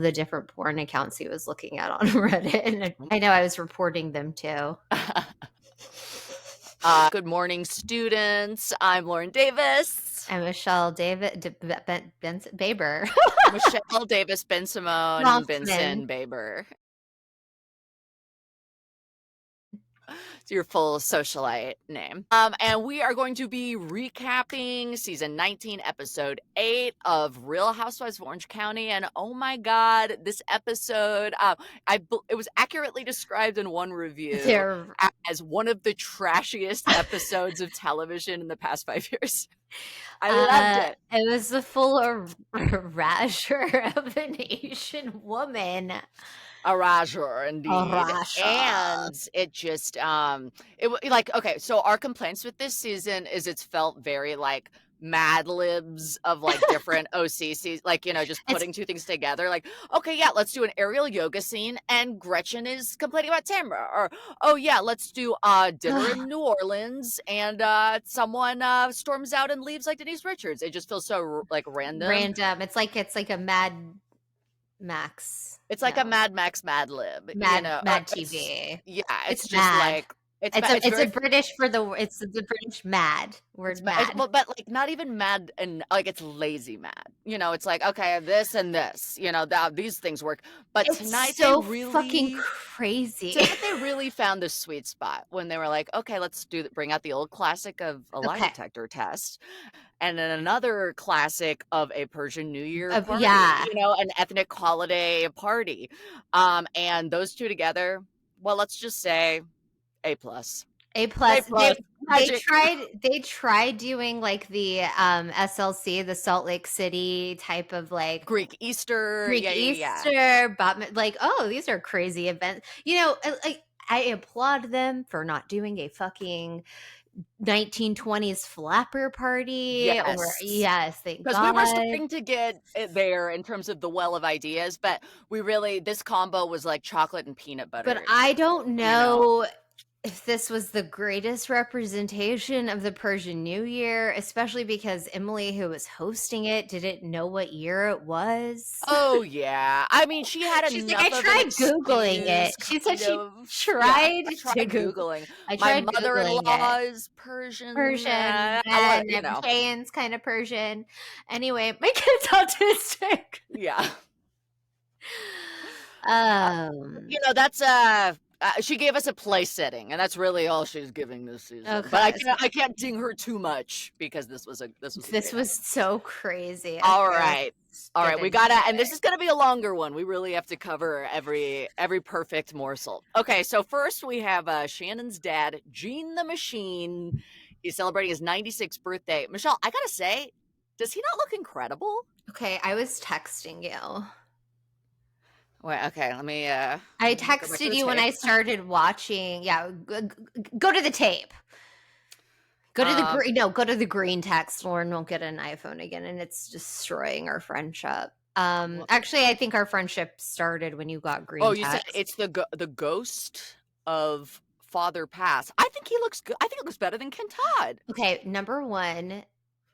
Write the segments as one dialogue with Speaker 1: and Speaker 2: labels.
Speaker 1: the different porn accounts he was looking at on Reddit. And I know I was reporting them too.
Speaker 2: Good morning, students. I'm Lauren Davis.
Speaker 1: I'm Michelle Benson Baber.
Speaker 2: Michelle Davis Ben Simone Benson Baber. It's your full socialite name. And we are going to be recapping season 19, episode 8 of Real Housewives of Orange County. And oh my God, this episode, it was accurately described in one review as one of the trashiest episodes of television in the past 5 years. I loved it.
Speaker 1: It was the full erasure of an Asian woman.
Speaker 2: Erasure, indeed. And it just, okay, so our complaints with this season is it's felt very like Mad Libs of like different OCCs, like, just putting two things together. Like, okay, yeah, let's do an aerial yoga scene and Gretchen is complaining about Tamra. Or, oh yeah, let's do dinner in New Orleans and someone storms out and leaves like Denise Richards. It just feels so like random.
Speaker 1: It's like a Mad Max.
Speaker 2: It's like a Mad Max Mad Lib.
Speaker 1: Mad TV.
Speaker 2: It's just mad. Like
Speaker 1: it's the British mad word. Mad.
Speaker 2: But like not even mad, and like it's lazy mad. It's like, okay, this and this. These things work. But
Speaker 1: it's
Speaker 2: tonight
Speaker 1: so
Speaker 2: they really
Speaker 1: fucking crazy.
Speaker 2: Tonight they really found the sweet spot when they were like, okay, let's bring out the old classic of a lie detector test. And then another classic of a Persian New Year party, an ethnic holiday party. And those two together, well, let's just say A+.
Speaker 1: A+. They tried doing like the SLC, the Salt Lake City type of like
Speaker 2: Greek Easter.
Speaker 1: But like, oh, these are crazy events. Like I applaud them for not doing a fucking 1920s flapper party. Yes, thank God.
Speaker 2: Because we were starting to get it there in terms of the well of ideas, but this combo was like chocolate and peanut butter.
Speaker 1: But I don't know if this was the greatest representation of the Persian New Year, especially because Emily, who was hosting it, didn't know what year it was.
Speaker 2: Oh, yeah. I mean, she had
Speaker 1: She's like, I tried Googling it. She said she tried
Speaker 2: Googling. My mother-in-law is Persian.
Speaker 1: And Shane's kind of Persian. Anyway, my kid's autistic.
Speaker 2: Yeah. That's she gave us a place setting, and that's really all she's giving this season. Okay. But I can't ding her too much because this was
Speaker 1: so crazy.
Speaker 2: All right, we gotta, and this is gonna be a longer one. We really have to cover every perfect morsel. Okay, so first we have Shannon's dad, Gene the Machine. He's celebrating his 96th birthday. Michelle, I gotta say, does he not look incredible?
Speaker 1: Okay, I was texting you.
Speaker 2: Wait, okay, let me
Speaker 1: I texted you when I started watching. Yeah, go to the tape. Go to the green text. Lauren won't get an iPhone again, and it's destroying our friendship. Actually, I think our friendship started when you got green text.
Speaker 2: You said it's the ghost of Father Pass. I think he looks good. I think it looks better than Ken Todd.
Speaker 1: Okay, number one,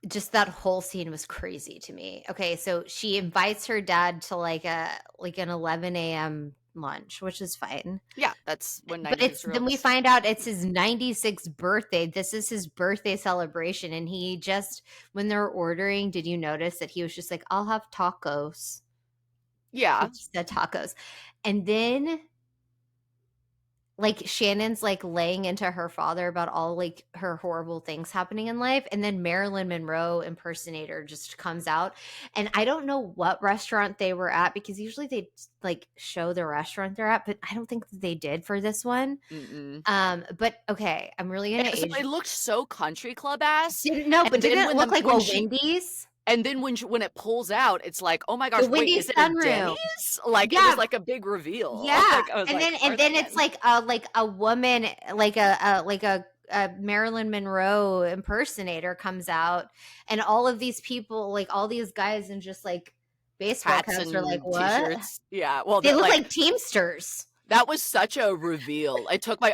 Speaker 1: just that whole scene was crazy to me. Okay, so she invites her dad to like an 11 a.m. lunch, which is fine.
Speaker 2: Yeah, that's when.
Speaker 1: But then we find out it's his 96th birthday. This is his birthday celebration, and he just, when they're ordering, did you notice that he was just like, "I'll have tacos."
Speaker 2: Yeah,
Speaker 1: he said tacos, and then like Shannon's like laying into her father about all like her horrible things happening in life, and then Marilyn Monroe impersonator just comes out, and I don't know what restaurant they were at because usually they like show the restaurant they're at, but I don't think they did for this one. But okay, I'm really gonna.
Speaker 2: It looked so country club ass.
Speaker 1: Didn't it look like a Wendy's?
Speaker 2: And then when it pulls out, it's like, oh my gosh, wait, is it
Speaker 1: sunroom.
Speaker 2: A Denny's? Like, it was like a big reveal.
Speaker 1: Yeah, and then it's like a woman, like a Marilyn Monroe impersonator comes out, and all of these people, like all these guys in just like baseball caps, are like, what?
Speaker 2: T-shirts. Yeah, well,
Speaker 1: they look like Teamsters.
Speaker 2: That was such a reveal.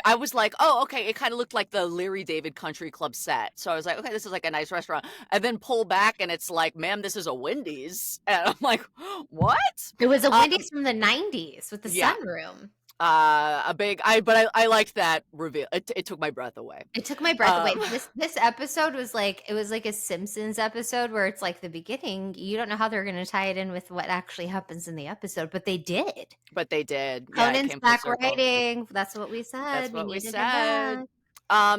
Speaker 2: I was like, "Oh, okay." It kind of looked like the Leary David Country Club set. So I was like, "Okay, this is like a nice restaurant." And then pull back and it's like, "Ma'am, this is a Wendy's." And I'm like, "What?"
Speaker 1: It was a
Speaker 2: Um,
Speaker 1: Wendy's from the 90s with the
Speaker 2: yeah.
Speaker 1: sunroom.
Speaker 2: I liked that reveal. It took my breath away.
Speaker 1: It took my breath away.
Speaker 2: Um,
Speaker 1: This episode was like it was like a Simpsons episode where it's like the beginning, you don't know how they're gonna tie it in with what actually happens in the episode, but they did.
Speaker 2: but they did. Yeah, it
Speaker 1: Conan's
Speaker 2: came full
Speaker 1: back
Speaker 2: circle.
Speaker 1: writing. That's what we
Speaker 2: That's
Speaker 1: said. We
Speaker 2: what we
Speaker 1: needed him
Speaker 2: said.
Speaker 1: back.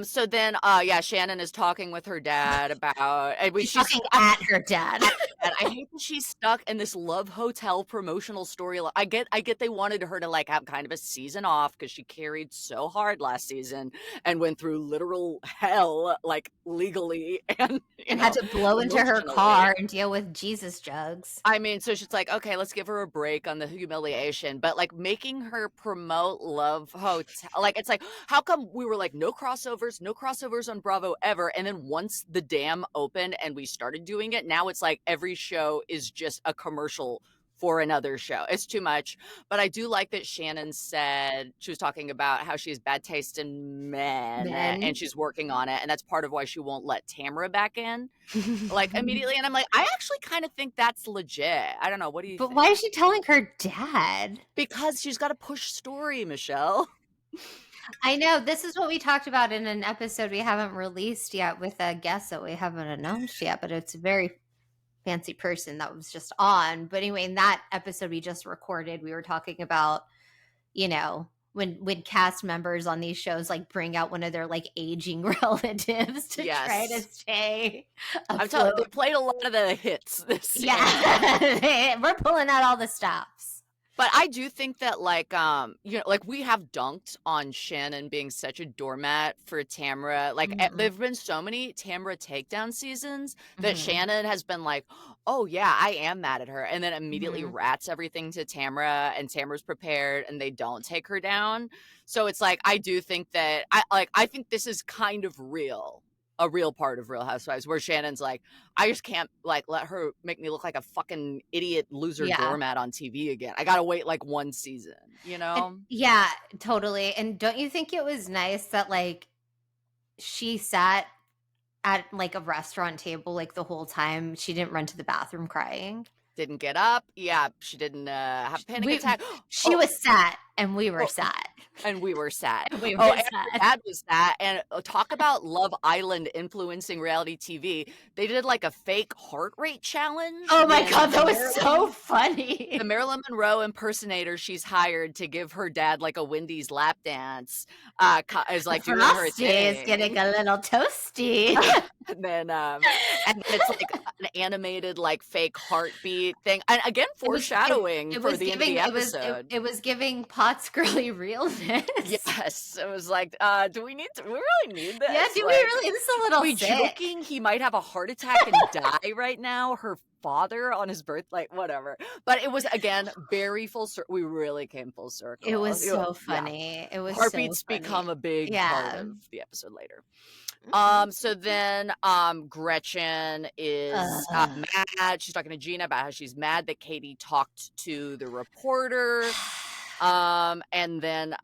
Speaker 2: So then, yeah, Shannon is talking with her dad about,
Speaker 1: She's talking at her dad.
Speaker 2: and I hate that she's stuck in this Love Hotel promotional story. I get they wanted her to like have kind of a season off because she carried so hard last season and went through literal hell, like legally and
Speaker 1: And had to blow into her
Speaker 2: emotionally.
Speaker 1: car and deal with Jesus jugs.
Speaker 2: I mean, so she's like, okay, let's give her a break on the humiliation, but like making her promote Love Hotel, like it's like, how come we were like no crossovers on Bravo ever, and then once the dam opened and we started doing it, now it's like every show is just a commercial for another show. It's too much. But I do like that Shannon said she was talking about how she has bad taste in men
Speaker 1: Men.
Speaker 2: and she's working on it, and that's part of why she won't let Tamra back in like immediately. And I'm like, I actually kind of think that's legit. I don't know. What do you
Speaker 1: But
Speaker 2: think?
Speaker 1: why is she telling her dad?
Speaker 2: Because she's got to push story, Michelle.
Speaker 1: I know. This is what we talked about in an episode we haven't released yet with a guest that we haven't announced yet, but it's a very fancy person that was just on. But anyway, in that episode we just recorded, we were talking about, you know, when cast members on these shows like bring out one of their like aging relatives to try to
Speaker 2: Yes.
Speaker 1: stay
Speaker 2: I'm telling you,
Speaker 1: afloat.
Speaker 2: they played a lot of the hits this season.
Speaker 1: Yeah. We're pulling out all the stops.
Speaker 2: But I do think that like like we have dunked on Shannon being such a doormat for Tamra. Like there've been so many Tamra takedown seasons that Shannon has been like, "Oh yeah, I am mad at her." And then immediately rats everything to Tamra, and Tamra's prepared and they don't take her down. So it's like I do think that I think this is kind of real. A real part of Real Housewives where Shannon's like, I just can't like let her make me look like a fucking idiot loser doormat on TV again. I gotta wait like one season, you know?
Speaker 1: And, yeah, totally. And don't you think it was nice that like she sat at like a restaurant table like the whole time? She didn't run to the bathroom crying.
Speaker 2: Didn't get up. Yeah, she didn't have a panic attack.
Speaker 1: She was sat and we were sat.
Speaker 2: And we were sad.
Speaker 1: We were
Speaker 2: And
Speaker 1: sad.
Speaker 2: her dad was sad. And talk about Love Island influencing reality TV. They did like a fake heart rate challenge.
Speaker 1: Oh my God, that was so funny.
Speaker 2: The Marilyn Monroe impersonator she's hired to give her dad like a Wendy's lap dance is like doing her
Speaker 1: Frosty
Speaker 2: thing.
Speaker 1: is getting a little toasty.
Speaker 2: And then it's like an animated like fake heartbeat thing. And again, foreshadowing for the end of the episode.
Speaker 1: It was giving Potts girly realness.
Speaker 2: Yes, it was like, do we really need this?
Speaker 1: Yeah, do we
Speaker 2: Like,
Speaker 1: really? This is a little
Speaker 2: are we
Speaker 1: sick.
Speaker 2: joking? He might have a heart attack and die right now. Her father on his birth, like whatever. But it was again very full circle. We really came full circle.
Speaker 1: It was so funny. It was
Speaker 2: heartbeats
Speaker 1: so funny.
Speaker 2: become a big part of the episode later. So then then is mad. She's talking to Gina about how she's mad that Katie talked to the reporter. And then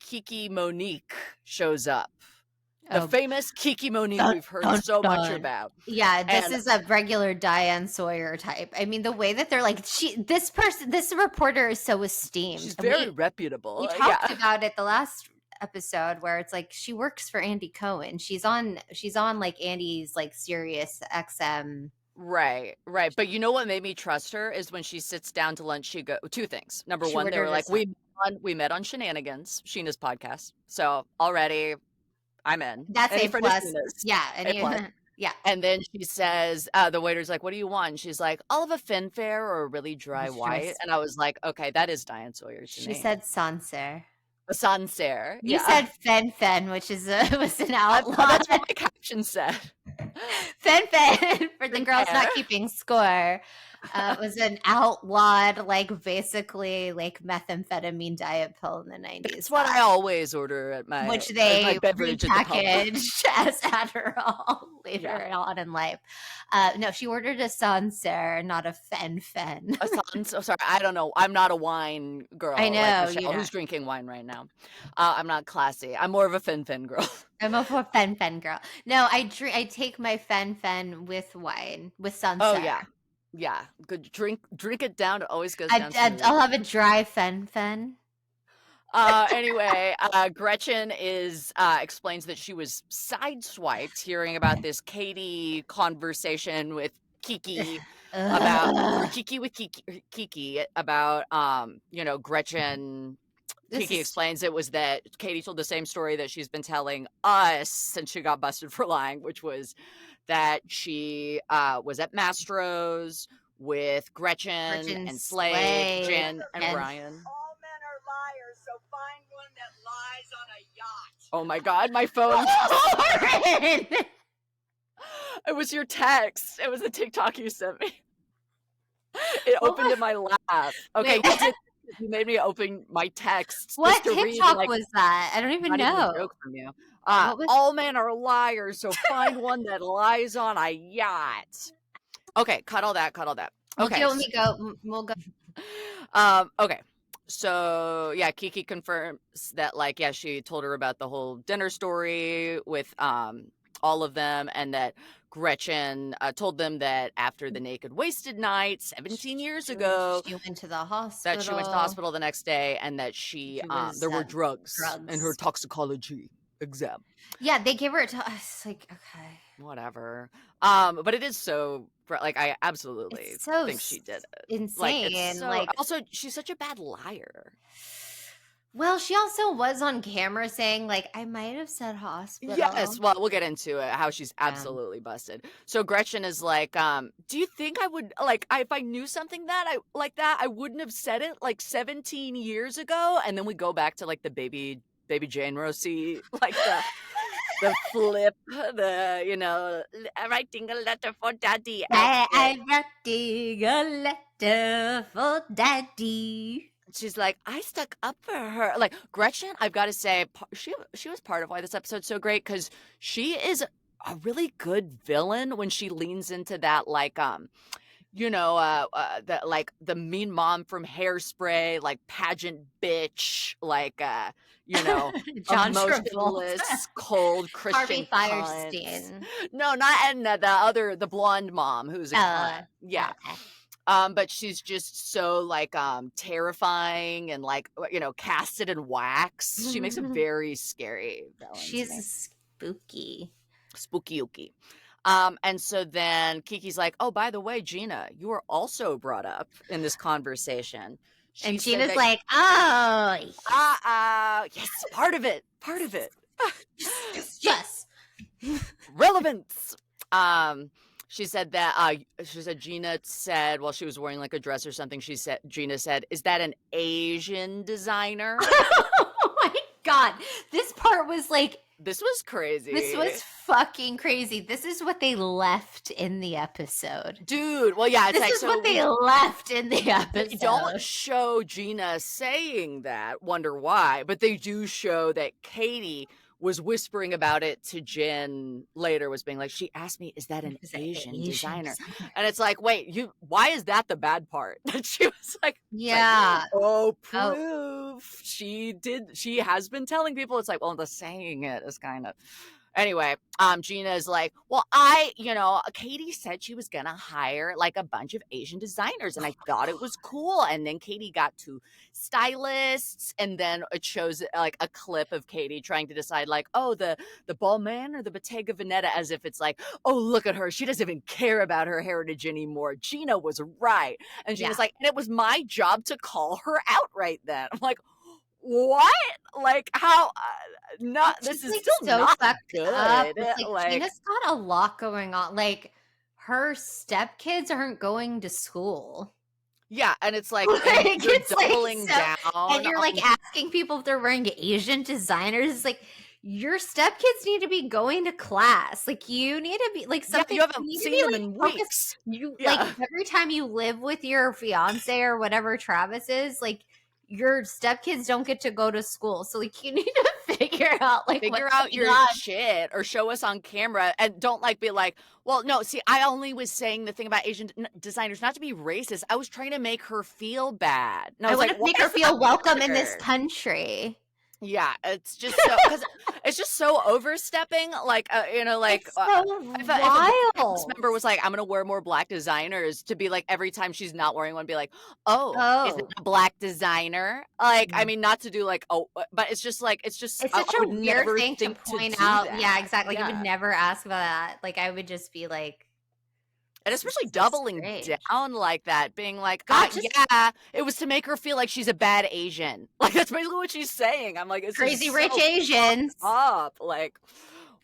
Speaker 2: Kiki Monique shows up. The famous Kiki Monique we've heard so much about.
Speaker 1: Yeah, this is a regular Diane Sawyer type. I mean, the way that they're like, this reporter is so esteemed.
Speaker 2: She's very reputable.
Speaker 1: We talked about it the last episode where it's like she works for Andy Cohen. She's on like Andy's like Sirius XM.
Speaker 2: Right. But you know what made me trust her is when she sits down to lunch, she go two things. Number one, they were like, we met on Shenanigans, Sheena's podcast. So already I'm in.
Speaker 1: That's a plus. Yeah. Yeah.
Speaker 2: And then she says, the waiter's like, what do you want? And she's like, I'll have a Finfair or a really dry white. And I was like, okay, that is Diane Sawyer's name.
Speaker 1: She said Sancerre.
Speaker 2: A Sancerre.
Speaker 1: You said Fen, which was an outlaw.
Speaker 2: That's what my caption said.
Speaker 1: Fen for the girls not keeping score. Was an outlawed, like, basically, like, methamphetamine diet pill in the
Speaker 2: That's
Speaker 1: 90s
Speaker 2: what I
Speaker 1: that
Speaker 2: always order at
Speaker 1: which
Speaker 2: my
Speaker 1: they
Speaker 2: beverage at the pub.
Speaker 1: repackaged as Adderall
Speaker 2: Yeah.
Speaker 1: later on in life. No, she ordered a Sancerre, not a Fen-Phen.
Speaker 2: So sorry, I don't know. I'm not a wine
Speaker 1: I
Speaker 2: girl like
Speaker 1: know, you
Speaker 2: Michelle,
Speaker 1: know.
Speaker 2: who's drinking wine right now. I'm not classy. I'm more of a fin girl.
Speaker 1: I'm a Fen-Phen girl. No, I take my Fen-Phen with wine, with
Speaker 2: Oh, yeah.
Speaker 1: Sancerre.
Speaker 2: Yeah. Good. Drink it down. It always goes
Speaker 1: I
Speaker 2: down
Speaker 1: I
Speaker 2: smooth.
Speaker 1: I'll have a dry Fen-Phen.
Speaker 2: Anyway, Gretchen explains that she was sideswiped hearing about this Katie conversation with Kiki
Speaker 1: Ugh.
Speaker 2: Kiki about Gretchen.
Speaker 1: This
Speaker 2: Kiki
Speaker 1: is
Speaker 2: explains it was that Katie told the same story that she's been telling us since she got busted for lying, which was that she was at Mastro's with Gretchen
Speaker 1: Gretchen
Speaker 2: and Slade,
Speaker 1: Slade
Speaker 2: Jenn, and
Speaker 1: and
Speaker 2: Brian.
Speaker 3: All men are liars, so find one that lies on a yacht.
Speaker 2: Oh my God, my phone.
Speaker 1: Lauren!
Speaker 2: It was your text. It was a TikTok you sent me. It opened in my lap. Okay,
Speaker 1: Wait,
Speaker 2: you made me open my texts
Speaker 1: what
Speaker 2: just to read,
Speaker 1: TikTok
Speaker 2: like,
Speaker 1: was that? I don't even
Speaker 2: not even a
Speaker 1: know.
Speaker 2: joke from you.
Speaker 1: What was
Speaker 2: All men are liars, so find one that lies on a yacht. Okay, cut all that.
Speaker 1: we'll
Speaker 2: Okay.
Speaker 1: do when we go we'll go
Speaker 2: Okay. So yeah, Kiki confirms that, like, yeah, she told her about the whole dinner story with all of them, and that Gretchen told them that after the naked wasted night 17 years ago,
Speaker 1: she went to the
Speaker 2: that she went to the
Speaker 1: hospital.
Speaker 2: hospital the next day, and that
Speaker 1: She was
Speaker 2: there were drugs in her
Speaker 1: drugs.
Speaker 2: toxicology exam.
Speaker 1: Yeah, they gave her to us. Like, okay.
Speaker 2: Whatever. But it is so, like, I absolutely
Speaker 1: It's so
Speaker 2: think she did it. Like,
Speaker 1: insane.
Speaker 2: it's so,
Speaker 1: Like,
Speaker 2: also, she's such a bad liar.
Speaker 1: well, she also was on camera saying, like, I might have said hospital.
Speaker 2: Yes, well, we'll get into it, how she's
Speaker 1: Yeah.
Speaker 2: absolutely busted. So Gretchen is like, do you think I would, like, if I knew something like that, I wouldn't have said it like 17 years ago? And then we go back to, like, the baby Jane Rossi, like the flip, writing a letter for daddy.
Speaker 1: I'm writing a letter for daddy.
Speaker 2: She's like, I stuck up for her. Like, Gretchen, I've got to say, she was part of why this episode's so great, because she is a really good villain when she leans into that, like, the mean mom from Hairspray, like, pageant bitch, like,
Speaker 1: John
Speaker 2: emotionless,
Speaker 1: Travolta.
Speaker 2: cold Christian
Speaker 1: Harvey
Speaker 2: cunt.
Speaker 1: Firestein.
Speaker 2: No, not Edna, the blonde mom who's a cunt. Yeah.
Speaker 1: Okay.
Speaker 2: But she's just so, like, terrifying and, like, casted in wax. She makes a very scary villain.
Speaker 1: She's spooky.
Speaker 2: Spooky. And so then Kiki's like, oh, by the way, Gina, you were also brought up in this conversation.
Speaker 1: And Gina's like, oh,
Speaker 2: yes, part of it.
Speaker 1: yes.
Speaker 2: Relevance. She said that Gina said, while she was wearing, like, a dress or something, Gina said, is that an Asian designer?
Speaker 1: Oh my God. This part was like,
Speaker 2: this was crazy.
Speaker 1: This was fucking crazy. This is what they left in the episode.
Speaker 2: Dude, well, yeah, it's
Speaker 1: this
Speaker 2: like,
Speaker 1: is what they left in the episode.
Speaker 2: They don't show Gina saying that, wonder why, but they do show that Katie was whispering about it to Jenn later, was being like, she asked me, is that an Asian designer? And it's like, wait, why is that the bad part? That she was like,
Speaker 1: yeah.
Speaker 2: Like, oh, proof. She has been telling people. It's like, well, the saying it is kind of. Anyway, Gina is like, well, Katie said she was gonna hire, like, a bunch of Asian designers, and I thought it was cool. And then Katie got two stylists, and then it shows, like, a clip of Katie trying to decide, like, oh, the Balmain or the Bottega Veneta, as if it's like, oh, look at her, she doesn't even care about her heritage anymore. Gina was right, and Gina's like, and it was my job to call her out right then. I'm like, what? Like, how? This is, like, still so not good.
Speaker 1: Up. Like, Gina's got a lot going on. Like, her stepkids aren't going to school.
Speaker 2: Yeah, and it's like, and you're doubling down.
Speaker 1: And you're, like, asking people if they're wearing Asian designers. It's like, your stepkids need to be going to class. Like, you need to be like
Speaker 2: Yeah,
Speaker 1: something.
Speaker 2: you
Speaker 1: You
Speaker 2: haven't
Speaker 1: need to
Speaker 2: seen
Speaker 1: be
Speaker 2: them
Speaker 1: like
Speaker 2: in
Speaker 1: focused.
Speaker 2: weeks.
Speaker 1: You like
Speaker 2: Yeah.
Speaker 1: every time you live with your fiance or whatever Travis is, like your stepkids don't get to go to school. So like you need to figure out like
Speaker 2: Figure
Speaker 1: what's
Speaker 2: out
Speaker 1: going
Speaker 2: your
Speaker 1: on.
Speaker 2: shit or show us on camera, and don't like be like, well, no, see, I only was saying the thing about Asian designers, not to be racist. I was trying to make her feel bad. And I
Speaker 1: I
Speaker 2: was
Speaker 1: want
Speaker 2: like,
Speaker 1: to
Speaker 2: why
Speaker 1: make her
Speaker 2: does that
Speaker 1: feel welcome in this
Speaker 2: matter?
Speaker 1: country.
Speaker 2: Yeah, it's just so, because it's just so overstepping. Like, like
Speaker 1: It's so
Speaker 2: if a black house
Speaker 1: wild.
Speaker 2: member was like, I'm gonna wear more black designers, to be like every time she's not wearing one, be like, oh, is it
Speaker 1: Oh,
Speaker 2: a black designer? Like, I
Speaker 1: yeah.
Speaker 2: mean, not to do like, oh, but it's just like,
Speaker 1: It's
Speaker 2: I
Speaker 1: such
Speaker 2: would
Speaker 1: a weird
Speaker 2: never
Speaker 1: thing to
Speaker 2: think to
Speaker 1: point
Speaker 2: do
Speaker 1: out. Yeah,
Speaker 2: that.
Speaker 1: exactly. Like, you would
Speaker 2: Yeah.
Speaker 1: never ask about that. Like, I would just be like,
Speaker 2: And
Speaker 1: this is
Speaker 2: especially
Speaker 1: so
Speaker 2: doubling
Speaker 1: strange.
Speaker 2: down like that, being like,
Speaker 1: God, just
Speaker 2: yeah, it was to make her feel like she's a bad Asian. Like, that's basically what she's saying. I'm like, it's
Speaker 1: crazy
Speaker 2: just so
Speaker 1: rich Asians.
Speaker 2: up. Like,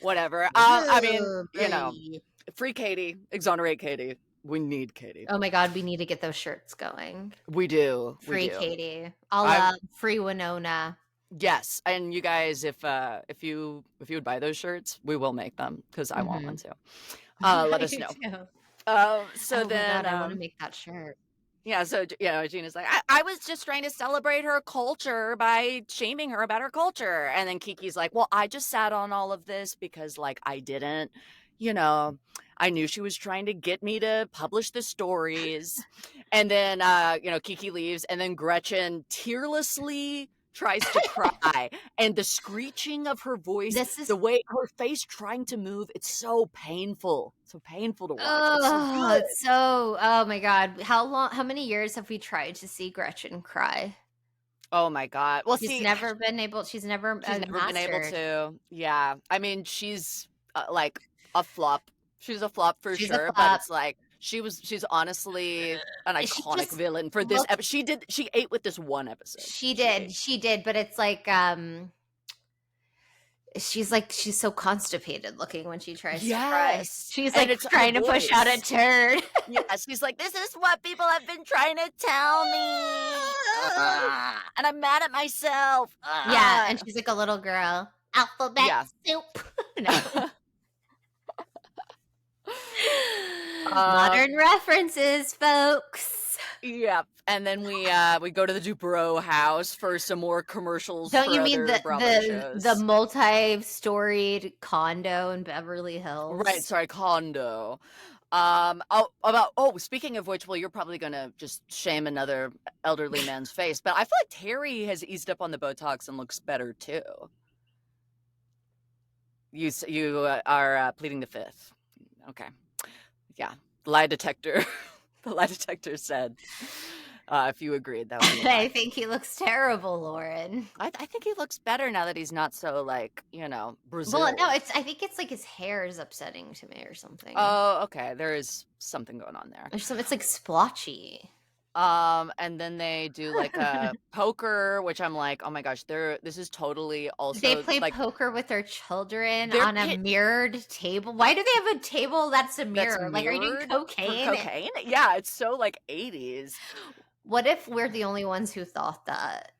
Speaker 2: whatever. I mean,
Speaker 1: Ugh, ugh.
Speaker 2: free Katie, exonerate Katie. We need Katie.
Speaker 1: Oh my God, we need to get those shirts going.
Speaker 2: We do. We
Speaker 1: Free
Speaker 2: do.
Speaker 1: Katie. I'll
Speaker 2: I'm
Speaker 1: free Winona.
Speaker 2: Yes, and you guys, if you would buy those shirts, we will make them because I want one
Speaker 1: Mm-hmm.
Speaker 2: too.
Speaker 1: Yeah,
Speaker 2: Let us
Speaker 1: you
Speaker 2: know.
Speaker 1: too.
Speaker 2: So
Speaker 1: Oh my
Speaker 2: then,
Speaker 1: God, I want to make that shirt.
Speaker 2: yeah, so Gina's like, I was just trying to celebrate her culture by shaming her about her culture, and then Kiki's like, well, I just sat on all of this because like I didn't, you know, I knew she was trying to get me to publish the stories, and then Kiki leaves, and then Gretchen tearlessly tries to cry, and the screeching of her voice,
Speaker 1: This is
Speaker 2: the way her face trying to move, it's so painful to watch. It's so
Speaker 1: oh,
Speaker 2: good.
Speaker 1: it's so oh my God. How many years have we tried to see Gretchen cry?
Speaker 2: Oh my God. Well,
Speaker 1: She's
Speaker 2: see,
Speaker 1: never been able, she's never
Speaker 2: she's never been able
Speaker 1: mastered.
Speaker 2: to. Yeah. I mean, she's like a flop. She's a flop for
Speaker 1: She's a
Speaker 2: sure, but
Speaker 1: flop.
Speaker 2: it's like she's honestly an
Speaker 1: She
Speaker 2: iconic
Speaker 1: just
Speaker 2: villain for this
Speaker 1: looks
Speaker 2: episode. She ate with this one episode.
Speaker 1: she did, but it's like she's so constipated looking when she tries to cry.
Speaker 2: Yes.
Speaker 1: She's
Speaker 2: And
Speaker 1: like
Speaker 2: it's her
Speaker 1: trying to push out a
Speaker 2: voice.
Speaker 1: turd.
Speaker 2: Yes. She's like, this is what people have been trying to tell me. And I'm mad at myself.
Speaker 1: Yeah, and she's like a little girl. Alphabet
Speaker 2: Yeah.
Speaker 1: soup. No.
Speaker 2: Um,
Speaker 1: Modern references, folks.
Speaker 2: Yep. And then we go to the Dubrow house for some more commercials
Speaker 1: Don't
Speaker 2: for
Speaker 1: you mean
Speaker 2: other Bravo
Speaker 1: the
Speaker 2: shows.
Speaker 1: multi-storied condo in Beverly
Speaker 2: Right,
Speaker 1: Hills?
Speaker 2: sorry, condo. Speaking of which, well, you're probably gonna just shame another elderly man's face, but I feel like Terry has eased up on the Botox and looks better too. You are pleading the fifth. Okay. Yeah. Lie detector. The lie detector said, if you agreed, that would be a
Speaker 1: I
Speaker 2: lie.
Speaker 1: think he looks terrible, Lauren.
Speaker 2: I think he looks better now that he's not so like, Brazil.
Speaker 1: Well, no, I think it's like his hair is upsetting to me or something.
Speaker 2: Oh, okay. There is something going on there.
Speaker 1: It's like splotchy.
Speaker 2: And then they do like a poker, which I'm like, oh my gosh, this is totally also
Speaker 1: They play
Speaker 2: like
Speaker 1: poker with their children
Speaker 2: they're
Speaker 1: on a mirrored table. Why do they have a table that's a
Speaker 2: that's
Speaker 1: mirror? Like, are you doing
Speaker 2: mirrored
Speaker 1: cocaine?
Speaker 2: for cocaine. Yeah, it's so like 80s.
Speaker 1: What if we're the only ones who thought that?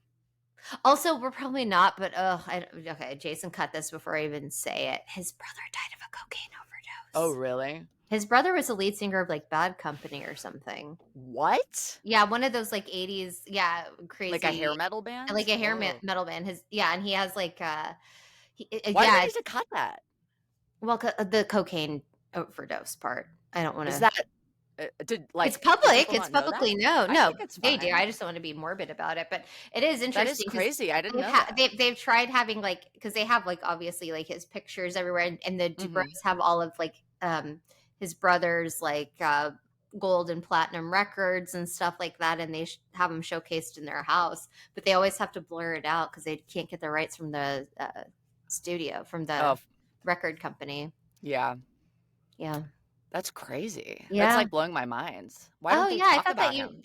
Speaker 1: Also, we're probably not, but okay, Jason cut this before I even say it. His brother died of a cocaine
Speaker 2: Oh,
Speaker 1: overdose.
Speaker 2: really?
Speaker 1: His brother was the lead singer of like Bad Company or something.
Speaker 2: What?
Speaker 1: Yeah, one of those like 80s, yeah, crazy.
Speaker 2: Like a hair metal band?
Speaker 1: Like a hair
Speaker 2: Oh.
Speaker 1: metal band. And he has like
Speaker 2: Why
Speaker 1: yeah,
Speaker 2: do they need to cut that?
Speaker 1: well, the cocaine overdose part. I don't want
Speaker 2: Is
Speaker 1: to.
Speaker 2: that did like
Speaker 1: It's public.
Speaker 2: people
Speaker 1: It's
Speaker 2: not know that?
Speaker 1: publicly known.
Speaker 2: I
Speaker 1: No,
Speaker 2: think it's
Speaker 1: they do.
Speaker 2: fine.
Speaker 1: I just don't want to be morbid about it, but it is
Speaker 2: That is
Speaker 1: interesting 'cause
Speaker 2: crazy. I didn't know that.
Speaker 1: they've tried having like because they have like obviously like his pictures everywhere, and the
Speaker 2: Mhm.
Speaker 1: Dubrows have all of like his brother's like gold and platinum records and stuff like that, and they have them showcased in their house, but they always have to blur it out because they can't get the rights from the studio from the
Speaker 2: Oh,
Speaker 1: record company.
Speaker 2: yeah.
Speaker 1: Yeah.
Speaker 2: That's crazy. That's
Speaker 1: Yeah.
Speaker 2: like blowing my mind. Why
Speaker 1: Oh
Speaker 2: don't they
Speaker 1: yeah, I
Speaker 2: talk
Speaker 1: thought that
Speaker 2: about
Speaker 1: you.
Speaker 2: him?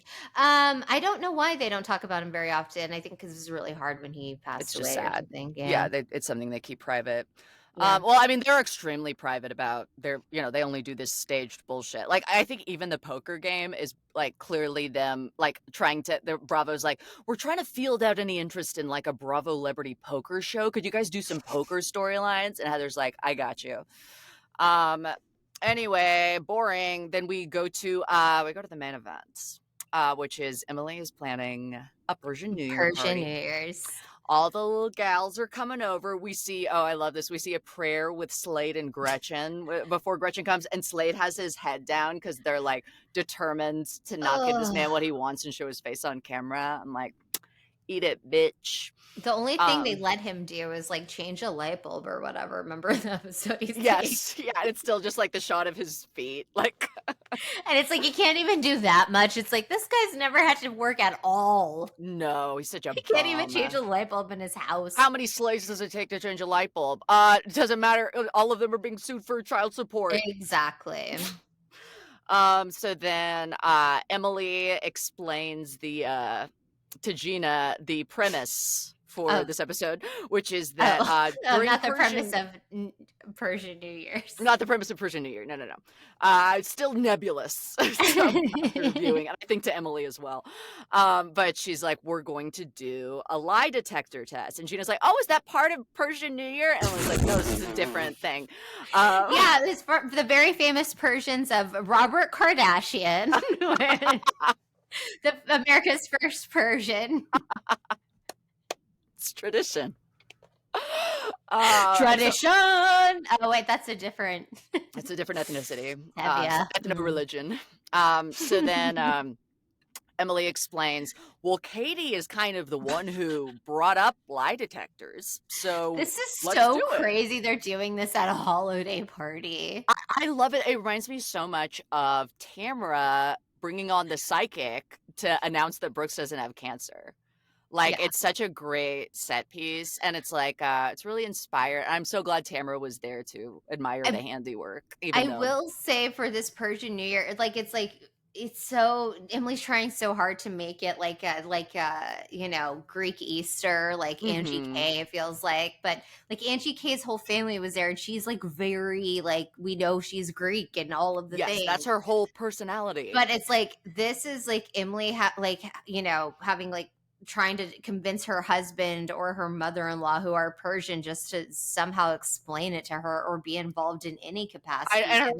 Speaker 1: I don't know why they don't talk about him very often. I think because it was really hard when he
Speaker 2: It's
Speaker 1: passed
Speaker 2: just
Speaker 1: away or
Speaker 2: sad.
Speaker 1: something.
Speaker 2: Yeah,
Speaker 1: Yeah.
Speaker 2: it's something they keep private.
Speaker 1: Yeah.
Speaker 2: Well, I mean, they're extremely private about their, they only do this staged bullshit. Like, I think even the poker game is like clearly them like trying to, the Bravo's like, we're trying to field out any interest in like a Bravo Celebrity poker show. Could you guys do some poker storylines? And Heather's like, I got you. Anyway, boring. Then we go to the main event, which is Emily is planning a Persian New Year
Speaker 1: Persian New
Speaker 2: party.
Speaker 1: Year's.
Speaker 2: All the little gals are coming over. We see, I love this. We see a prayer with Slade and Gretchen before Gretchen comes, and Slade has his head down because they're like determined to not give this man what he wants and show his face on camera. I'm like, eat it, bitch.
Speaker 1: The only thing they let him do is like change a light bulb or whatever. Remember the episode he's
Speaker 2: Yes, yeah, it's still just like the shot of his feet, like,
Speaker 1: and it's like you can't even do that much. It's like this guy's never had to work at all.
Speaker 2: no, he's such a
Speaker 1: He can't even change a light bulb in his house.
Speaker 2: How many slaves does it take to change a light bulb? It doesn't matter. All of them are being sued for child support.
Speaker 1: Exactly.
Speaker 2: So then Emily explains to Gina the premise for this episode, which is that
Speaker 1: not the premise of Persian New Year's.
Speaker 2: Not the premise of Persian New Year. No. It's still nebulous. Reviewing, and I think to Emily as well. But she's like, we're going to do a lie detector test. And Gina's like, oh, is that part of Persian New Year? And Emily's like, no, this is a different thing.
Speaker 1: Yeah, it's for the very famous Persians of Robert Kardashian. America's first Persian.
Speaker 2: It's tradition.
Speaker 1: Tradition. Oh wait, that's a different.
Speaker 2: It's a different ethnicity.
Speaker 1: Yeah.
Speaker 2: Ethno-religion. So then Emily explains, well, Katie is kind of the one who brought up lie detectors. So
Speaker 1: this is so crazy. They're doing this at a holiday party.
Speaker 2: I love it. It reminds me so much of Tamra bringing on the psychic to announce that Brooks doesn't have cancer. Like, it's such a great set piece, and it's like, it's really inspired. I'm so glad Tamra was there to admire the handiwork.
Speaker 1: Will say for this Persian New Year, it's so, Emily's trying so hard to make it like a Greek Easter, like Angie K, it feels like. But like Angie K's whole family was there, and she's like very, like, we know she's Greek and all of the things.
Speaker 2: That's her whole personality.
Speaker 1: But it's like, this is like Emily, having like, trying to convince her husband or her mother-in-law who are Persian just to somehow explain it to her or be involved in any capacity.
Speaker 2: I don't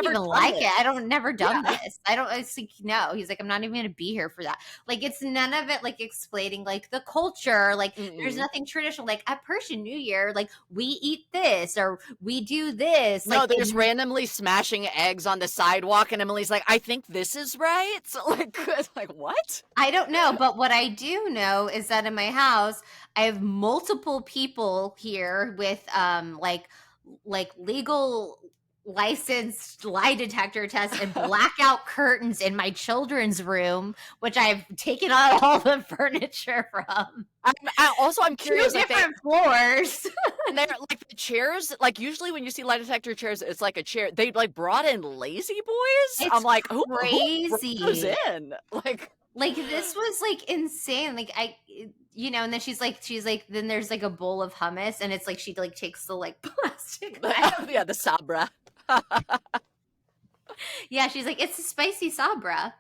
Speaker 2: even like it.
Speaker 1: I don't never done this. It's like, no. He's like, I'm not even going to be here for that. Like, it's none of it like explaining like the culture. Like, there's nothing traditional. Like at Persian New Year, like we eat this or we do this.
Speaker 2: No,
Speaker 1: like,
Speaker 2: they're just randomly smashing eggs on the sidewalk, and Emily's like, I think this is right. So like what?
Speaker 1: I don't know, but what I do know is that in my house, I have multiple people here with like legal licensed lie detector tests and blackout curtains in my children's room, which I've taken out all the furniture from.
Speaker 2: I'm curious.
Speaker 1: Two different floors.
Speaker 2: And they're like the chairs. Like usually when you see lie detector chairs, it's like a chair. They like brought in lazy boys.
Speaker 1: It's
Speaker 2: I'm like,
Speaker 1: crazy.
Speaker 2: Who goes in?
Speaker 1: Like this was like insane. Like and then she's like, then there's like a bowl of hummus, and it's like she like takes the like plastic bag.
Speaker 2: Yeah, the sabra.
Speaker 1: Yeah, she's like, it's a spicy sabra.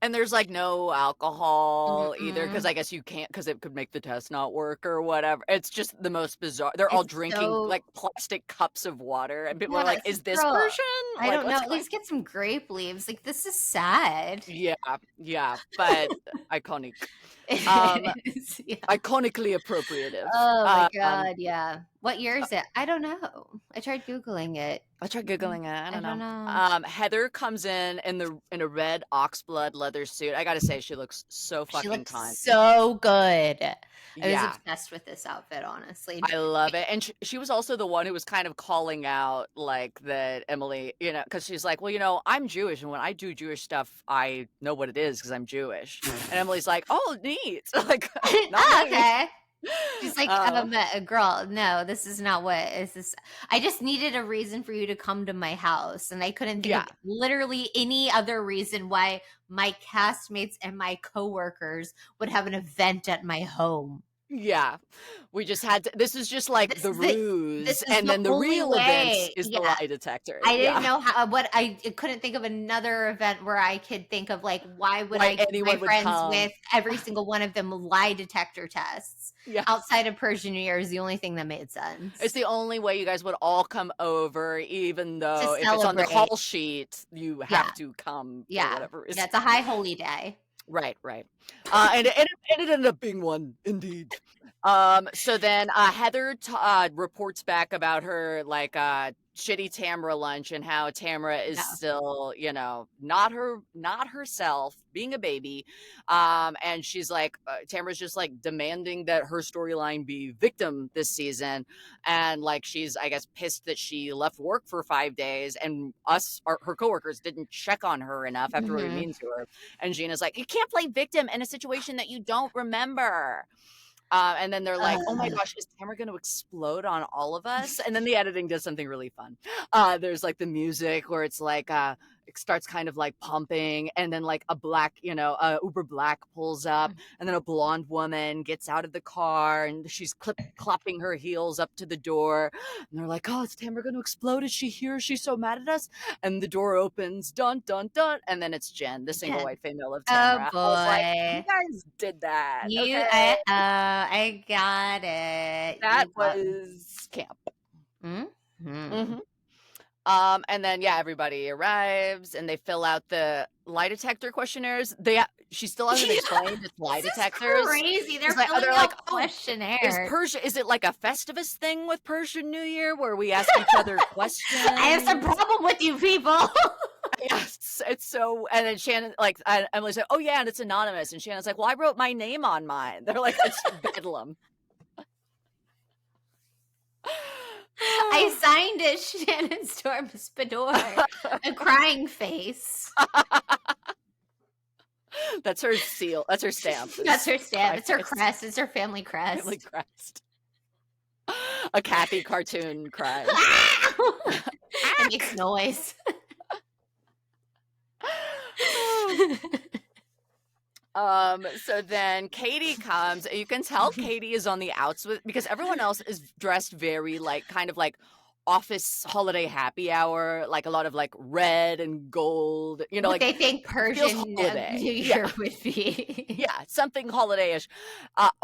Speaker 2: And there's like no alcohol either, because I guess you can't, because it could make the test not work or whatever. It's just the most bizarre. They're all drinking like plastic cups of water, and people are like, "Is this Persian?"
Speaker 1: I don't know. At least get some grape leaves. Like, this is sad.
Speaker 2: Yeah, but iconic. Iconically appropriative.
Speaker 1: Oh my god, yeah. What year is it? I don't know. I tried Googling it.
Speaker 2: I don't know. Heather comes in a red oxblood leather suit. I gotta say, she looks so fucking kind.
Speaker 1: So good. I was obsessed with this outfit, honestly.
Speaker 2: I love it. And she was also the one who was kind of calling out like that Emily, because she's like, well, I'm Jewish, and when I do Jewish stuff, I know what it is because I'm Jewish. And Emily's like, oh, neat. Like,
Speaker 1: okay. She's like, girl, no, this is not what is this. I just needed a reason for you to come to my house, and I couldn't think of literally any other reason why my castmates and my coworkers would have an event at my home.
Speaker 2: Yeah. We just had to this is just like
Speaker 1: This
Speaker 2: the
Speaker 1: is the
Speaker 2: ruse,
Speaker 1: this is
Speaker 2: and
Speaker 1: the
Speaker 2: then the
Speaker 1: only
Speaker 2: real events
Speaker 1: way.
Speaker 2: is the
Speaker 1: Yeah.
Speaker 2: lie detector.
Speaker 1: I didn't
Speaker 2: Yeah.
Speaker 1: know how what I couldn't think of another event where I could think of, like, why would
Speaker 2: Why
Speaker 1: I keep my
Speaker 2: anyone would
Speaker 1: friends
Speaker 2: come.
Speaker 1: with every single one of them lie detector tests
Speaker 2: Yes.
Speaker 1: outside of Persian New Year is the only thing that made
Speaker 2: It's
Speaker 1: sense
Speaker 2: the only way you guys would all come over, even
Speaker 1: to
Speaker 2: though if it's on the
Speaker 1: celebrate.
Speaker 2: call sheet, you
Speaker 1: Yeah,
Speaker 2: have to come for
Speaker 1: yeah.
Speaker 2: whatever
Speaker 1: Yeah,
Speaker 2: reason.
Speaker 1: it's a high holy day.
Speaker 2: Right, right. And it ended up being one, indeed. So then Heather reports back about her like shitty Tamra lunch and how Tamra is
Speaker 1: Yeah.
Speaker 2: still, not herself, being a baby. And she's like, Tamra's just like demanding that her storyline be victim this season, and like she's, I guess, pissed that she left work for 5 days and her coworkers didn't check on her enough after what we
Speaker 1: Mhm.
Speaker 2: mean to her. And Gina's like, you can't play victim in a situation that you don't remember. And then they're like, oh my
Speaker 1: Ugh.
Speaker 2: gosh, is Tamara going to explode on all of us? And then the editing does something really fun. There's like the music where it's like, it starts kind of like pumping, and then like a black, Uber Black pulls up, and then a blonde woman gets out of the car and she's clapping her heels up to the door. And they're like, oh, is Tamara going to explode? Is she here? She's so mad at us. And the door opens, dun, dun, dun. And then it's Jenn, the single
Speaker 1: Jen.
Speaker 2: white female of
Speaker 1: Oh,
Speaker 2: Tamara. I was like, you
Speaker 1: boy.
Speaker 2: guys did that.
Speaker 1: You
Speaker 2: Okay.
Speaker 1: I got it.
Speaker 2: That
Speaker 1: You got
Speaker 2: was camp.
Speaker 1: Mhm.
Speaker 2: Mhm. And then yeah, everybody arrives and they fill out the lie detector questionnaires. She still hasn't
Speaker 1: Yeah,
Speaker 2: explained it's lie
Speaker 1: this is
Speaker 2: detectors.
Speaker 1: crazy. They're
Speaker 2: They're
Speaker 1: filling
Speaker 2: like,
Speaker 1: out
Speaker 2: oh,
Speaker 1: questionnaires.
Speaker 2: is it like a Festivus thing with Persian New Year where we ask each other questions?
Speaker 1: I have some problem with you people.
Speaker 2: Yes, it's so. And then Shannon, like, Emily's like, oh yeah, and it's anonymous. And Shannon's like, well, I wrote my name on mine. They're like, it's bedlam.
Speaker 1: I signed it Shannon Storm Spador, a crying face.
Speaker 2: That's her seal. That's her stamp.
Speaker 1: That's her stamp. It's her
Speaker 2: Crest.
Speaker 1: crest. It's her family crest.
Speaker 2: Family crest. A Kathy cartoon cry.
Speaker 1: It makes noise.
Speaker 2: So then Katie comes. You can tell Katie is on the outs because everyone else is dressed very like kind of like office holiday happy hour, like a lot of like red and gold,
Speaker 1: What
Speaker 2: like
Speaker 1: they think
Speaker 2: feels
Speaker 1: Persian
Speaker 2: holiday.
Speaker 1: New Year would be.
Speaker 2: Yeah, something holiday-ish.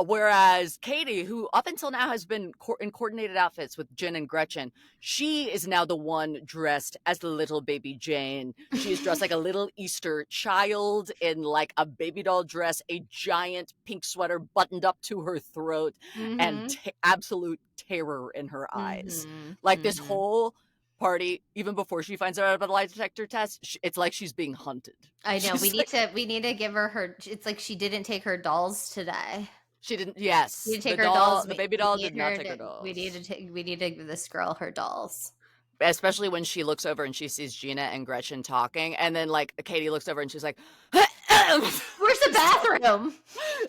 Speaker 2: Whereas Katie, who up until now has been in coordinated outfits with Jenn and Gretchen, she is now the one dressed as the little baby Jane. She is dressed like a little Easter child in like a baby doll dress, a giant pink sweater buttoned up to her throat, and absolute terror in her eyes. Like this whole party, even before she finds out about the lie detector test, it's like she's being hunted.
Speaker 1: I know.
Speaker 2: She's
Speaker 1: We need to give her. It's like she didn't take her dolls today.
Speaker 2: She didn't. Yes,
Speaker 1: We need to take her dolls.
Speaker 2: The baby doll did not take her dolls.
Speaker 1: We need to give this girl her dolls.
Speaker 2: Especially when she looks over and she sees Gina and Gretchen talking, and then like Katie looks over and she's like,
Speaker 1: "Where's the bathroom?"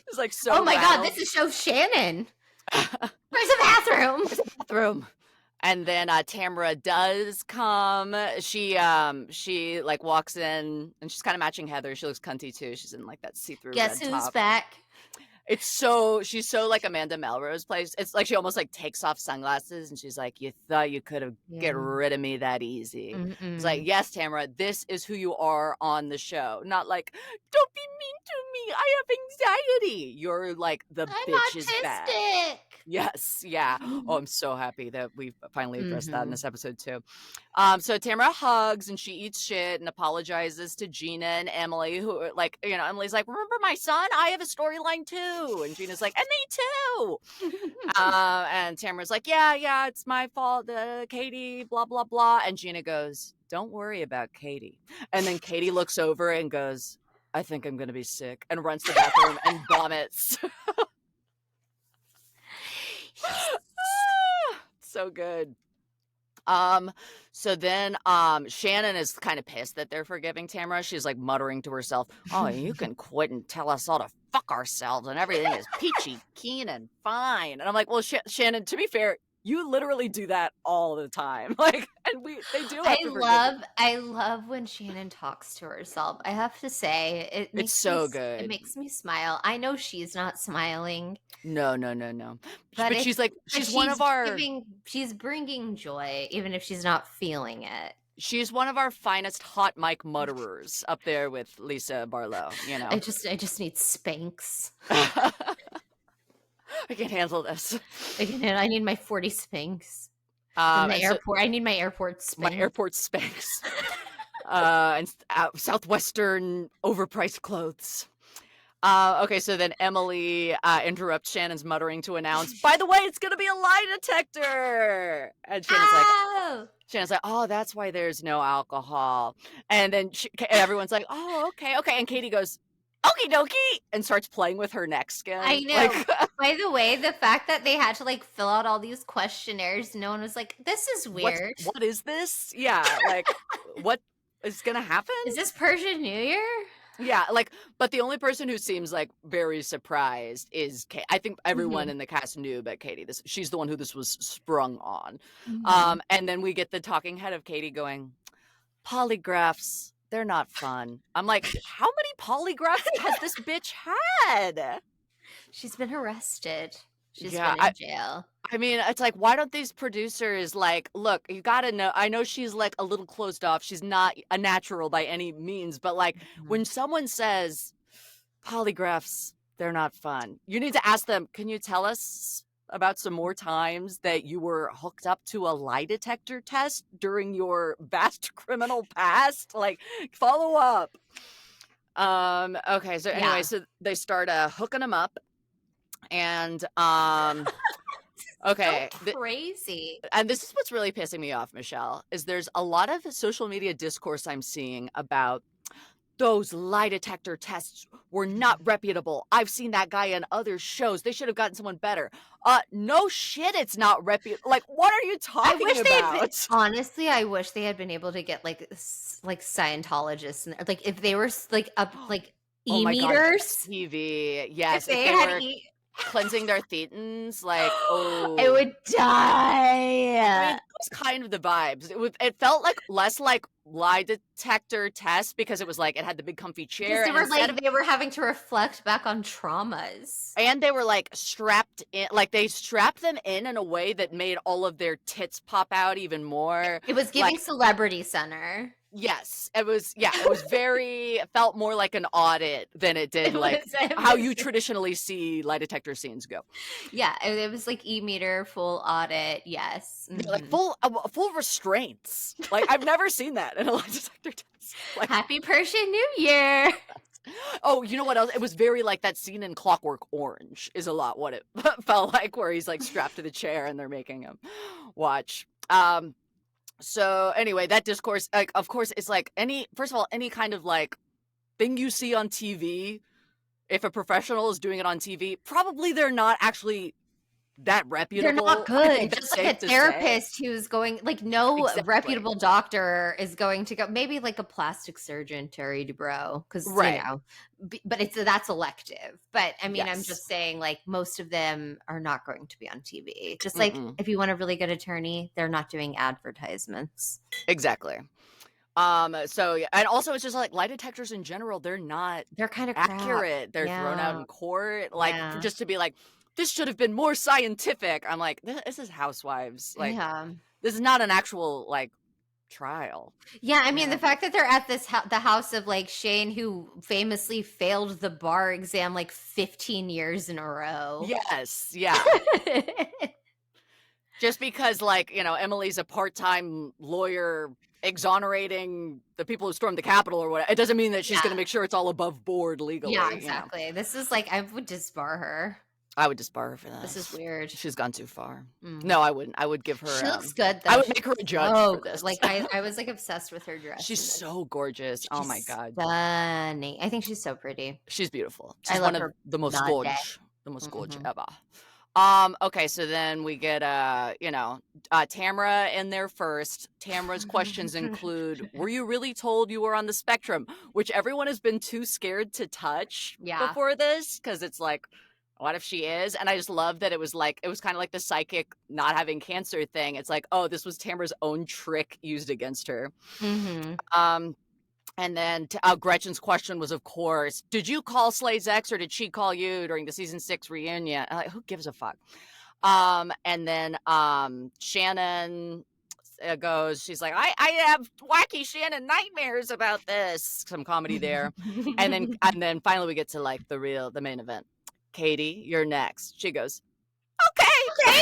Speaker 2: It's like so.
Speaker 1: Oh my
Speaker 2: rattled.
Speaker 1: god, this is so Shannon. Where's the bathroom?
Speaker 2: Where's the bathroom? And then Tamra does come. She like walks in and she's kind of matching Heather. She looks cunty too. She's in like that see-through
Speaker 1: Guess
Speaker 2: red
Speaker 1: who's
Speaker 2: top.
Speaker 1: back?
Speaker 2: She's so like Amanda Melrose plays. It's like she almost like takes off sunglasses and she's like, you thought you could have get rid of me that easy. It's like, yes, Tamra, this is who you are on the show. Not like, don't be mean to me. I have anxiety. You're like the bitch is back. Yes, yeah. Oh, I'm so happy that we finally addressed that in this episode too. So Tamara hugs and she eats shit and apologizes to Gina and Emily, who like, Emily's like, remember my son? I have a storyline too. And Gina's like, and me too. And Tamara's like, yeah, it's my fault, Katie, blah, blah, blah. And Gina goes, don't worry about Katie. And then Katie looks over and goes, I think I'm going to be sick, and runs to the bathroom and vomits. So good. So then Shannon is kind of pissed that they're forgiving Tamra. She's like muttering to herself, oh, you can quit and tell us all to fuck ourselves and everything is peachy keen and fine. And I'm like, well, Shannon, to be fair, you literally do that all the time. Like, And they do have to forgive me.
Speaker 1: I love when Shannon talks to herself. I have to say,
Speaker 2: It's so
Speaker 1: it
Speaker 2: good.
Speaker 1: makes me smile. I know she's not smiling,
Speaker 2: No, no, no, no.
Speaker 1: but
Speaker 2: But she's like,
Speaker 1: but
Speaker 2: she's one of our,
Speaker 1: she's bringing joy even if she's not feeling it.
Speaker 2: she's one of our finest hot mic mutterers up there with Lisa Barlow, you know.
Speaker 1: I just need Spanx.
Speaker 2: I can't handle this.
Speaker 1: I need my 40 Spanx. From the airport. I need my airport Spanx.
Speaker 2: My airport Spanx. And Southwestern overpriced clothes. Okay, so then Emily interrupts Shannon's muttering to announce, by the way, it's going to be a lie detector. And Shannon's like, oh, that's why there's no alcohol. And then everyone's like, oh, okay. And Katie goes, okie dokie, and starts playing with her neck skin.
Speaker 1: I know. By the way, the fact that they had to like fill out all these questionnaires, no one was like, this is weird.
Speaker 2: What is this? Yeah, like, what is going to happen?
Speaker 1: Is this Persian New Year?
Speaker 2: Yeah, like, but the only person who seems like very surprised is Katie. I think everyone in the cast knew, but Katie, she's the one who this was sprung on. And then we get the talking head of Katie going, polygraphs, they're not fun. I'm like, how many polygraphs has this bitch had?
Speaker 1: She's been arrested. She's been in jail.
Speaker 2: I mean, it's like, why don't these producers like, look, you gotta know, I know she's like a little closed off. She's not a natural by any means, but like when someone says polygraphs, they're not fun, you need to ask them, can you tell us about some more times that you were hooked up to a lie detector test during your vast criminal past? Like, follow up. Okay, so anyway, so they start hooking them up. And okay,
Speaker 1: so crazy.
Speaker 2: And this is what's really pissing me off, Michelle, is there's a lot of social media discourse I'm seeing about those lie detector tests were not reputable. I've seen that guy in other shows. They should have gotten someone better. No shit, it's not reputable. Like, what are you talking about?
Speaker 1: Honestly, I wish they had been able to get like Scientologists, and like if they were like up like e-meters,
Speaker 2: TV, yes,
Speaker 1: if they had
Speaker 2: cleansing their thetans, like, oh,
Speaker 1: I would die.
Speaker 2: I mean, it was kind of the vibes. It felt like less like lie detector test because it was like it had the big comfy chair.
Speaker 1: They were having to reflect back on traumas,
Speaker 2: and they were like strapped in, like they strapped them in a way that made all of their tits pop out even more.
Speaker 1: It was giving Celebrity Center.
Speaker 2: Yes, it was. Yeah, it was it felt more like an audit than it did how you traditionally see lie detector scenes go.
Speaker 1: Yeah, it was like e-meter, full audit. Yes,
Speaker 2: like full restraints. Like I've never seen that in a lie detector test. Like,
Speaker 1: Happy Persian New Year.
Speaker 2: Oh, you know what else? It was very like that scene in Clockwork Orange is a lot what it felt like, where he's like strapped to the chair and they're making him watch. So anyway, that discourse, like, of course, it's like first of all, any kind of like thing you see on TV, if a professional is doing it on TV, probably they're not actually that reputable.
Speaker 1: They're not good. Just like a therapist who's going, like, no reputable doctor is going to go. Maybe like a plastic surgeon, Terry Dubrow, because you know, but that's elective. But I mean, I'm just saying, like, most of them are not going to be on TV. Just like if you want a really good attorney, they're not doing advertisements.
Speaker 2: Exactly. So yeah, and also it's just like lie detectors in general, they're kind of accurate. They're thrown out in court, like just to be like, this should have been more scientific. I'm like, this is Housewives. Like, this is not an actual like trial.
Speaker 1: Yeah, I mean, the fact that they're at the house of like Shane, who famously failed the bar exam like 15 years in a row.
Speaker 2: Yes, yeah. Just because, like, you know, Emily's a part-time lawyer exonerating the people who stormed the Capitol or whatever, it doesn't mean that she's going to make sure it's all above board legally.
Speaker 1: Yeah, exactly. You know? This is like, I would disbar her.
Speaker 2: I would disbar her for that.
Speaker 1: This is weird.
Speaker 2: She's gone too far. No, I wouldn't. I would give her.
Speaker 1: She looks good, though.
Speaker 2: I would make her a judge for this.
Speaker 1: Like, I was like obsessed with her dress.
Speaker 2: She's so gorgeous. Oh my God.
Speaker 1: Stunning. I think she's so pretty.
Speaker 2: She's beautiful. She's
Speaker 1: I love
Speaker 2: one
Speaker 1: her
Speaker 2: of the most gorgeous. The most gorgeous ever. Okay, so then we get Tamra in there first. Tamra's questions include, were you really told you were on the spectrum? Which everyone has been too scared to touch before this, because it's like, What if she is? And I just love that it was kind of like the psychic not having cancer thing. It's like, oh, this was Tamra's own trick used against her.
Speaker 1: Mm-hmm.
Speaker 2: And then Gretchen's question was, of course, did you call Slade's ex or did she call you during the season 6 reunion? Like, who gives a fuck? And then Shannon goes, she's like, I have wacky Shannon nightmares about this. Some comedy there. and then finally we get to like the main event. Katie, you're next. She goes, okay.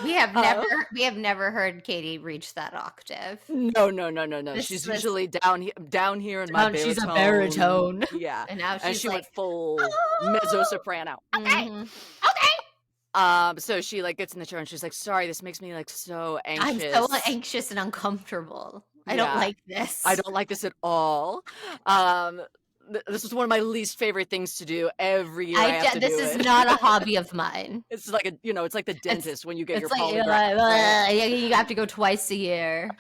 Speaker 1: We have never heard Katie reach that octave.
Speaker 2: No. She's usually down here in my baritone.
Speaker 1: She's a baritone.
Speaker 2: Yeah.
Speaker 1: And now she's
Speaker 2: went full mezzo soprano. Okay.
Speaker 1: Mm-hmm.
Speaker 2: Okay. So she like gets in the chair and she's like, sorry, this makes me like so anxious.
Speaker 1: I'm so anxious and uncomfortable. I don't like this.
Speaker 2: I don't like this at all. This is one of my least favorite things to do every year.
Speaker 1: This is not a hobby of mine.
Speaker 2: It's like it's like the dentist when you get your polygraph.
Speaker 1: You have to go twice a year.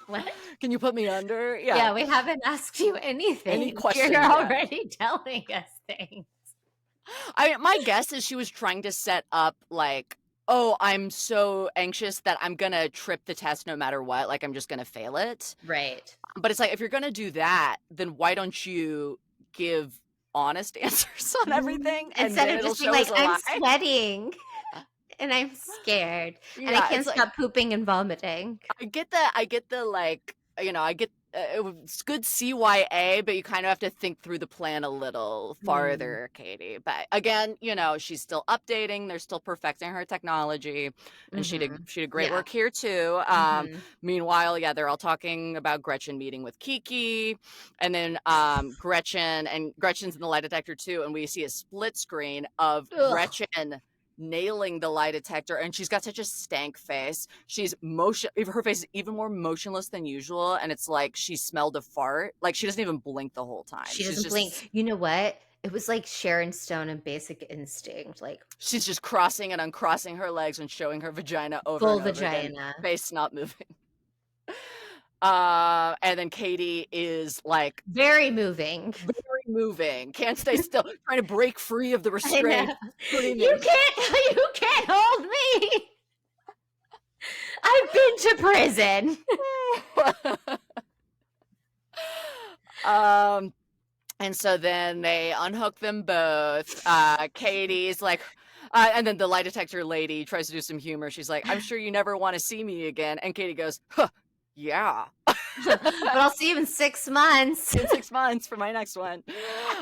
Speaker 1: What?
Speaker 2: Can you put me under?
Speaker 1: Yeah, we haven't asked you anything.
Speaker 2: Any questions?
Speaker 1: You're already telling us things.
Speaker 2: My guess is she was trying to set up like, oh, I'm so anxious that I'm gonna trip the test no matter what. Like I'm just gonna fail it.
Speaker 1: Right.
Speaker 2: But it's like, if you're gonna do that, then why don't you give honest answers on everything
Speaker 1: instead of just being like, I'm sweating and I'm scared and I can't stop pooping and vomiting.
Speaker 2: I get the like, I get it's good CYA, but you kind of have to think through the plan a little farther, Katie. But again, she's still updating. They're still perfecting her technology, and she did great work here too. Meanwhile, they're all talking about Gretchen meeting with Kiki, and then Gretchen's in the lie detector too, and we see a split screen of Gretchen nailing the lie detector, and she's got such a stank face. Her face is even more motionless than usual, and it's like she smelled a fart. Like she doesn't even blink the whole time.
Speaker 1: She doesn't blink. You know what? It was like Sharon Stone in Basic Instinct. Like
Speaker 2: she's just crossing and uncrossing her legs and showing her vagina over
Speaker 1: full
Speaker 2: and over
Speaker 1: vagina
Speaker 2: again, face not moving. And then Katie is like
Speaker 1: very moving.
Speaker 2: Can't stay still, trying to break free of the restraint.
Speaker 1: You can't hold me. I've been to prison.
Speaker 2: And so then they unhook them both. Katie's like, and then the lie detector lady tries to do some humor. She's like, I'm sure you never want to see me again. And Katie goes, huh, yeah.
Speaker 1: But I'll see you in 6 months.
Speaker 2: In 6 months for my next one.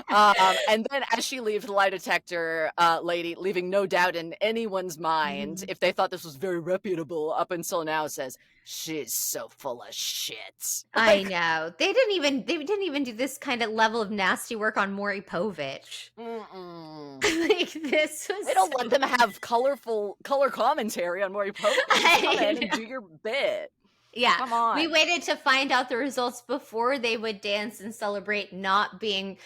Speaker 2: And then as she leaves, the lie detector lady, leaving no doubt in anyone's mind, if they thought this was very reputable up until now, says, she's so full of shit.
Speaker 1: I know. They didn't even do this kind of level of nasty work on Maury Povich. Like this was.
Speaker 2: They don't let them have color commentary on Maury Povich. Come in and do your bit.
Speaker 1: Yeah,
Speaker 2: come on.
Speaker 1: We waited to find out the results before they would dance and celebrate not being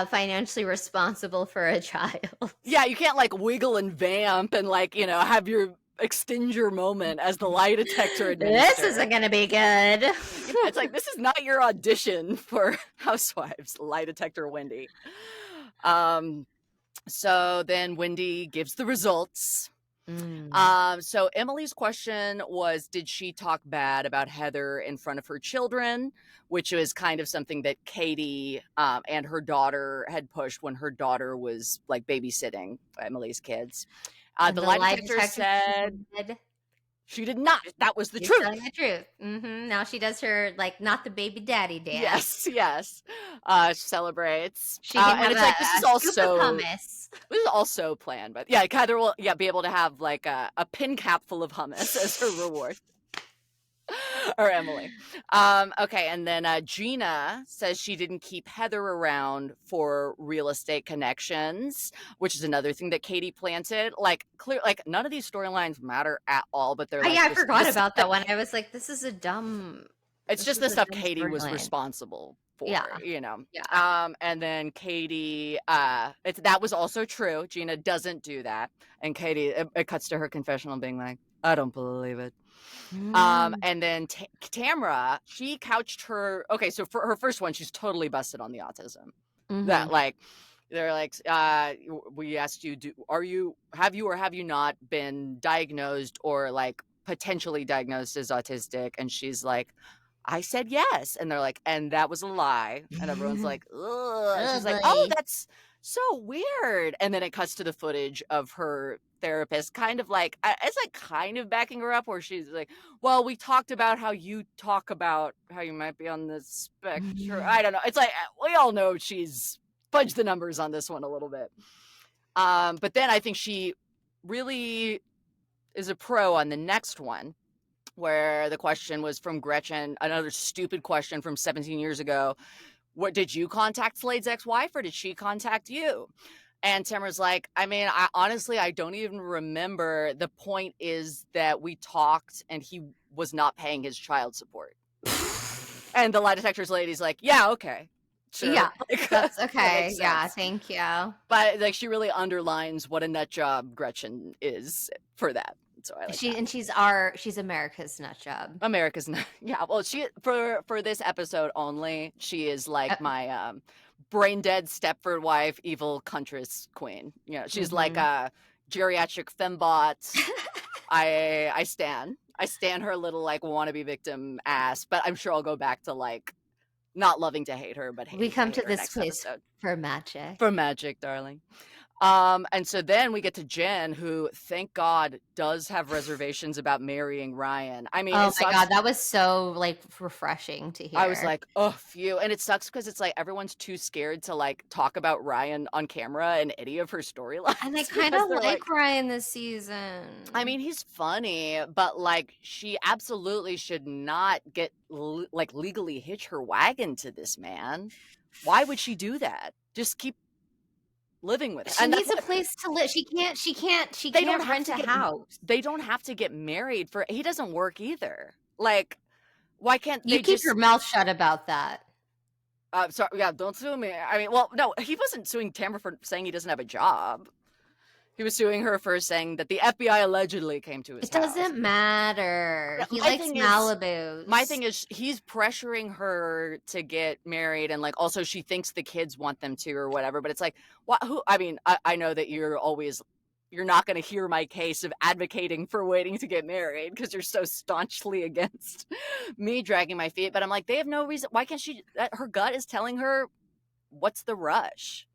Speaker 1: financially responsible for a child.
Speaker 2: Yeah, you can't like wiggle and vamp and like, have your extend your moment as the lie detector administrator.
Speaker 1: This isn't going to be good.
Speaker 2: It's like, this is not your audition for Housewives, lie detector Wendy. So then Wendy gives the results. So Emily's question was, did she talk bad about Heather in front of her children, which was kind of something that Katie and her daughter had pushed when her daughter was like babysitting Emily's kids. The lie detector said she did not. That was the truth.
Speaker 1: Telling the truth. Now she does her like not the baby daddy dance.
Speaker 2: Yes. She celebrates.
Speaker 1: She can have
Speaker 2: and it's like, this is also
Speaker 1: hummus.
Speaker 2: This is also planned, but Heather will be able to have like a pin cap full of hummus as her reward. Or Emily. Okay, and then Gina says she didn't keep Heather around for real estate connections, which is another thing that Katie planted. Like none of these storylines matter at all, but they're like,
Speaker 1: I forgot about that one. I was like, this is a dumb.
Speaker 2: It's just the stuff Katie was responsible for, and then Katie, that was also true. Gina doesn't do that, and Katie, it cuts to her confessional being like, I don't believe it. And then Tamra, she couched her. Okay, so for her first one, she's totally busted on the autism. That like They're like, we asked you, have you or have you not been diagnosed or like potentially diagnosed as autistic? And she's like, I said yes. And they're like, and that was a lie. And everyone's like, ugh. And
Speaker 1: Oh
Speaker 2: she's like, oh,
Speaker 1: boy.
Speaker 2: that's so weird. And then it cuts to the footage of her therapist kind of like, it's like kind of backing her up where she's like, well, we talked about how you talk about how you might be on the spectrum. I don't know. It's like, we all know she's fudged the numbers on this one a little bit. But then I think she really is a pro on the next one, where the question was from Gretchen, another stupid question from 17 years ago. What, did you contact Slade's ex-wife or did she contact you? And Tamra's like, I mean, honestly, I don't even remember. The point is that we talked and he was not paying his child support. And the lie detector's lady's like, yeah, okay. Sure.
Speaker 1: Yeah,
Speaker 2: Like,
Speaker 1: that's
Speaker 2: that
Speaker 1: okay.
Speaker 2: makes
Speaker 1: Yeah,
Speaker 2: sense.
Speaker 1: thank you.
Speaker 2: But like, she really underlines what a nut job Gretchen is for that. So I like that.
Speaker 1: She's America's nut job.
Speaker 2: America's not. Yeah, well, she for this episode only, she is like my brain dead Stepford wife, evil Huntress queen. You know, she's like a geriatric fembot. I stan her little like wannabe victim ass, but I'm sure I'll go back to like not loving to hate her, but
Speaker 1: We come to
Speaker 2: her
Speaker 1: this
Speaker 2: next
Speaker 1: place
Speaker 2: episode.
Speaker 1: for magic.
Speaker 2: For magic, darling. And so then we get to Jenn, who, thank God, does have reservations about marrying Ryan. I mean,
Speaker 1: Oh
Speaker 2: it
Speaker 1: my
Speaker 2: sucks.
Speaker 1: God, that was so like refreshing to hear.
Speaker 2: I was like, oh, phew. And it sucks because it's like everyone's too scared to like talk about Ryan on camera in any of her storylines.
Speaker 1: and I kind of like Ryan this season.
Speaker 2: I mean, he's funny, but like she absolutely should not get like legally hitch her wagon to this man. Why would she do that? Just keep living with it.
Speaker 1: She needs a place to live. She can't rent a house.
Speaker 2: They don't have to get married for, he doesn't work either. Like, why can't
Speaker 1: You
Speaker 2: they
Speaker 1: keep
Speaker 2: just
Speaker 1: your mouth shut about that.
Speaker 2: sorry, yeah, don't sue me. I mean, well, no, he wasn't suing Tamra for saying he doesn't have a job. He was suing her for saying that the FBI allegedly came to his house.
Speaker 1: It doesn't matter.
Speaker 2: Yeah,
Speaker 1: he likes Malibu.
Speaker 2: My thing is, he's pressuring her to get married, and like also she thinks the kids want them to or whatever. But it's like, what? Who? I mean, I know that you're not going to hear my case of advocating for waiting to get married because you're so staunchly against me dragging my feet. But I'm like, they have no reason. Why can't she? Her gut is telling her, what's the rush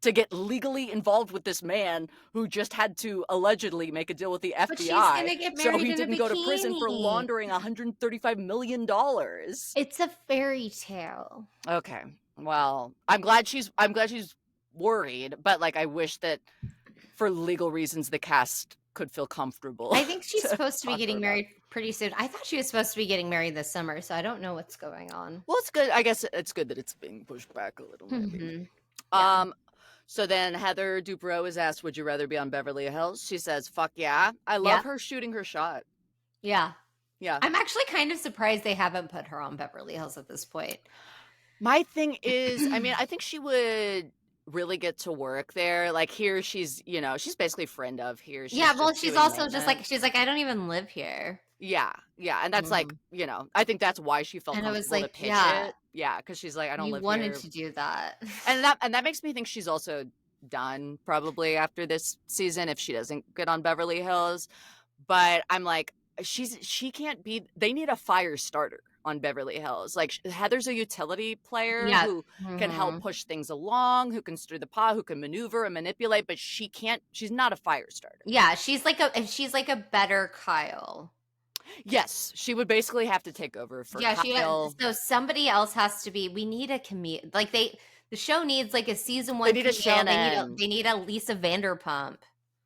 Speaker 2: to get legally involved with this man who just had to allegedly make a deal with the FBI,
Speaker 1: but she's gonna get married
Speaker 2: so he
Speaker 1: in
Speaker 2: didn't
Speaker 1: a
Speaker 2: go to prison for
Speaker 1: bikini.
Speaker 2: laundering $135 million.
Speaker 1: It's a fairy tale.
Speaker 2: Okay, well, I'm glad she's worried, but like I wish that for legal reasons the cast could feel comfortable.
Speaker 1: I think she's supposed to be getting married pretty soon. I thought she was supposed to be getting married this summer, so I don't know what's going on.
Speaker 2: Well, it's good. I guess it's good that it's being pushed back a little. Maybe.
Speaker 1: Yeah.
Speaker 2: So then Heather Dubrow is asked, would you rather be on Beverly Hills? She says, fuck yeah. I love her shooting her shot.
Speaker 1: Yeah.
Speaker 2: Yeah.
Speaker 1: I'm actually kind of surprised they haven't put her on Beverly Hills at this point.
Speaker 2: My thing is, I mean, I think she would really get to work there. Like here, she's, you know, she's basically friend of here. She's
Speaker 1: she's also just like, she's like, I don't even live here.
Speaker 2: Yeah. Yeah. And that's like, you know, I think that's why she felt comfortable to pitch it. Yeah. Cause she's like, I don't live here.
Speaker 1: You wanted to do that.
Speaker 2: And that makes me think she's also done probably after this season if she doesn't get on Beverly Hills. But I'm like, she can't be, they need a fire starter on Beverly Hills. Like Heather's a utility player who can help push things along, who can stir the pot, who can maneuver and manipulate, but she's not a fire starter.
Speaker 1: Yeah, she's like a better Kyle.
Speaker 2: Yes, she would basically have to take over for Kyle.
Speaker 1: So somebody else has to be. We need a comedian. Like the show needs like a season 1.
Speaker 2: They need a Shannon.
Speaker 1: They need a Lisa Vanderpump.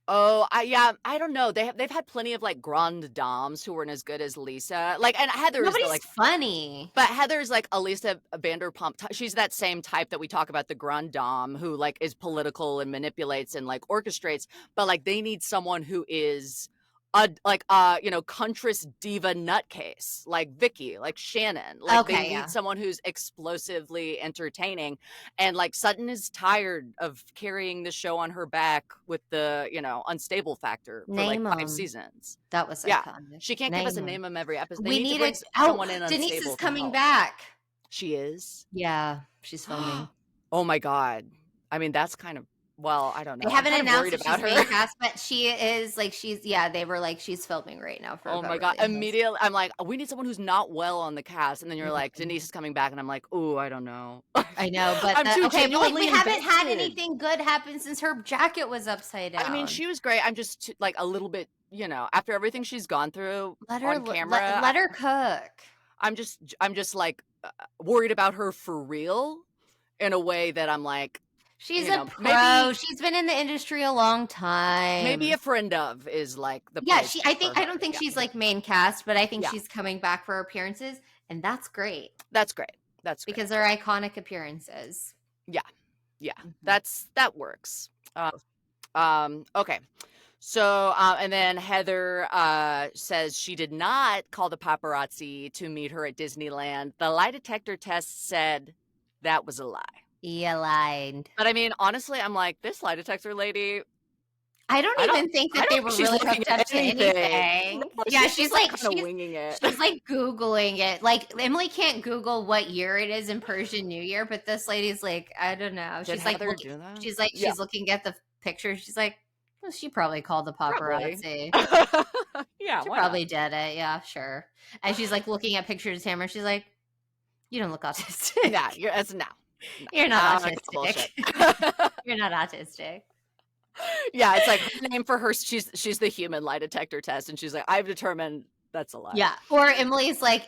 Speaker 2: Oh, I don't know. They've had plenty of like grande dames who weren't as good as Lisa. Like, and Heather's
Speaker 1: nobody's funny,
Speaker 2: but Heather's like a Lisa Vanderpump. She's that same type that we talk about, the grande dame who like is political and manipulates and like orchestrates. But like they need someone who is Huntress diva nutcase, like Vicky, like Shannon. Like they need someone who's explosively entertaining. And like Sutton is tired of carrying the show on her back with the, unstable factor for like 5 seasons.
Speaker 1: That was iconic.
Speaker 2: She can't give us a name of every episode.
Speaker 1: We need someone in unstable. Denise is coming back.
Speaker 2: She is?
Speaker 1: Yeah, she's filming.
Speaker 2: Oh my God. I mean, that's kind of, well, I don't know.
Speaker 1: They
Speaker 2: I'm
Speaker 1: haven't
Speaker 2: kind of
Speaker 1: announced
Speaker 2: worried
Speaker 1: that
Speaker 2: about
Speaker 1: she's
Speaker 2: her.
Speaker 1: main cast, but she is like they were like she's filming right now for
Speaker 2: Oh my God.
Speaker 1: Beverly Hills.
Speaker 2: Immediately, I'm like, we need someone who's not well on the cast. And then you're like,
Speaker 1: Mhm.
Speaker 2: Denise is coming back. And I'm like, oh, I don't know.
Speaker 1: I know, but
Speaker 2: I'm too
Speaker 1: okay, but like we
Speaker 2: genuinely
Speaker 1: haven't had
Speaker 2: invested.
Speaker 1: anything good happen since her jacket was upside
Speaker 2: I mean,
Speaker 1: down.
Speaker 2: she was great. I'm just like a little bit, after everything she's gone through
Speaker 1: Let her
Speaker 2: on camera,
Speaker 1: let her cook.
Speaker 2: I'm just like worried about her for real in a way that I'm like,
Speaker 1: She's a pro.
Speaker 2: maybe
Speaker 1: She's been in the industry a long
Speaker 2: maybe
Speaker 1: time.
Speaker 2: a friend of is like the
Speaker 1: Yeah,
Speaker 2: place for
Speaker 1: I
Speaker 2: her.
Speaker 1: don't think
Speaker 2: Yeah.
Speaker 1: she's like main cast, but I think
Speaker 2: Yeah.
Speaker 1: she's coming back for appearances, and that's great
Speaker 2: That's great. That's great.
Speaker 1: because they're iconic appearances.
Speaker 2: Yeah. Yeah.
Speaker 1: Mhm.
Speaker 2: That works. Okay. So, and then Heather says she did not call the paparazzi to meet her at Disneyland. The lie detector test said that was a lie.
Speaker 1: You lied.
Speaker 2: But I mean, honestly, I'm like, this lie detector lady,
Speaker 1: I don't even think
Speaker 2: I
Speaker 1: that they
Speaker 2: don't think
Speaker 1: were
Speaker 2: she's
Speaker 1: really
Speaker 2: looking
Speaker 1: hooked up
Speaker 2: at
Speaker 1: to
Speaker 2: anything.
Speaker 1: anything.
Speaker 2: No,
Speaker 1: Yeah,
Speaker 2: she's just like kind of winging it.
Speaker 1: she's like Googling it. Like Emily can't Google what year it is in Persian New Year, but this lady's like, I don't know.
Speaker 2: Did Heather do that? Yeah,
Speaker 1: She's looking at the picture. She's like, well, she probably called the
Speaker 2: probably.
Speaker 1: paparazzi.
Speaker 2: Yeah,
Speaker 1: She
Speaker 2: why not?
Speaker 1: probably did it. Yeah, sure. And she's like looking at pictures of Tamra. She's like, you don't look autistic.
Speaker 2: Yeah, that's no.
Speaker 1: You're not
Speaker 2: Call bullshit.
Speaker 1: autistic. You're not autistic.
Speaker 2: Yeah, it's like her name for her. She's the human lie detector test, and she's like, I've determined that's a lie.
Speaker 1: Yeah. Or Emily's like,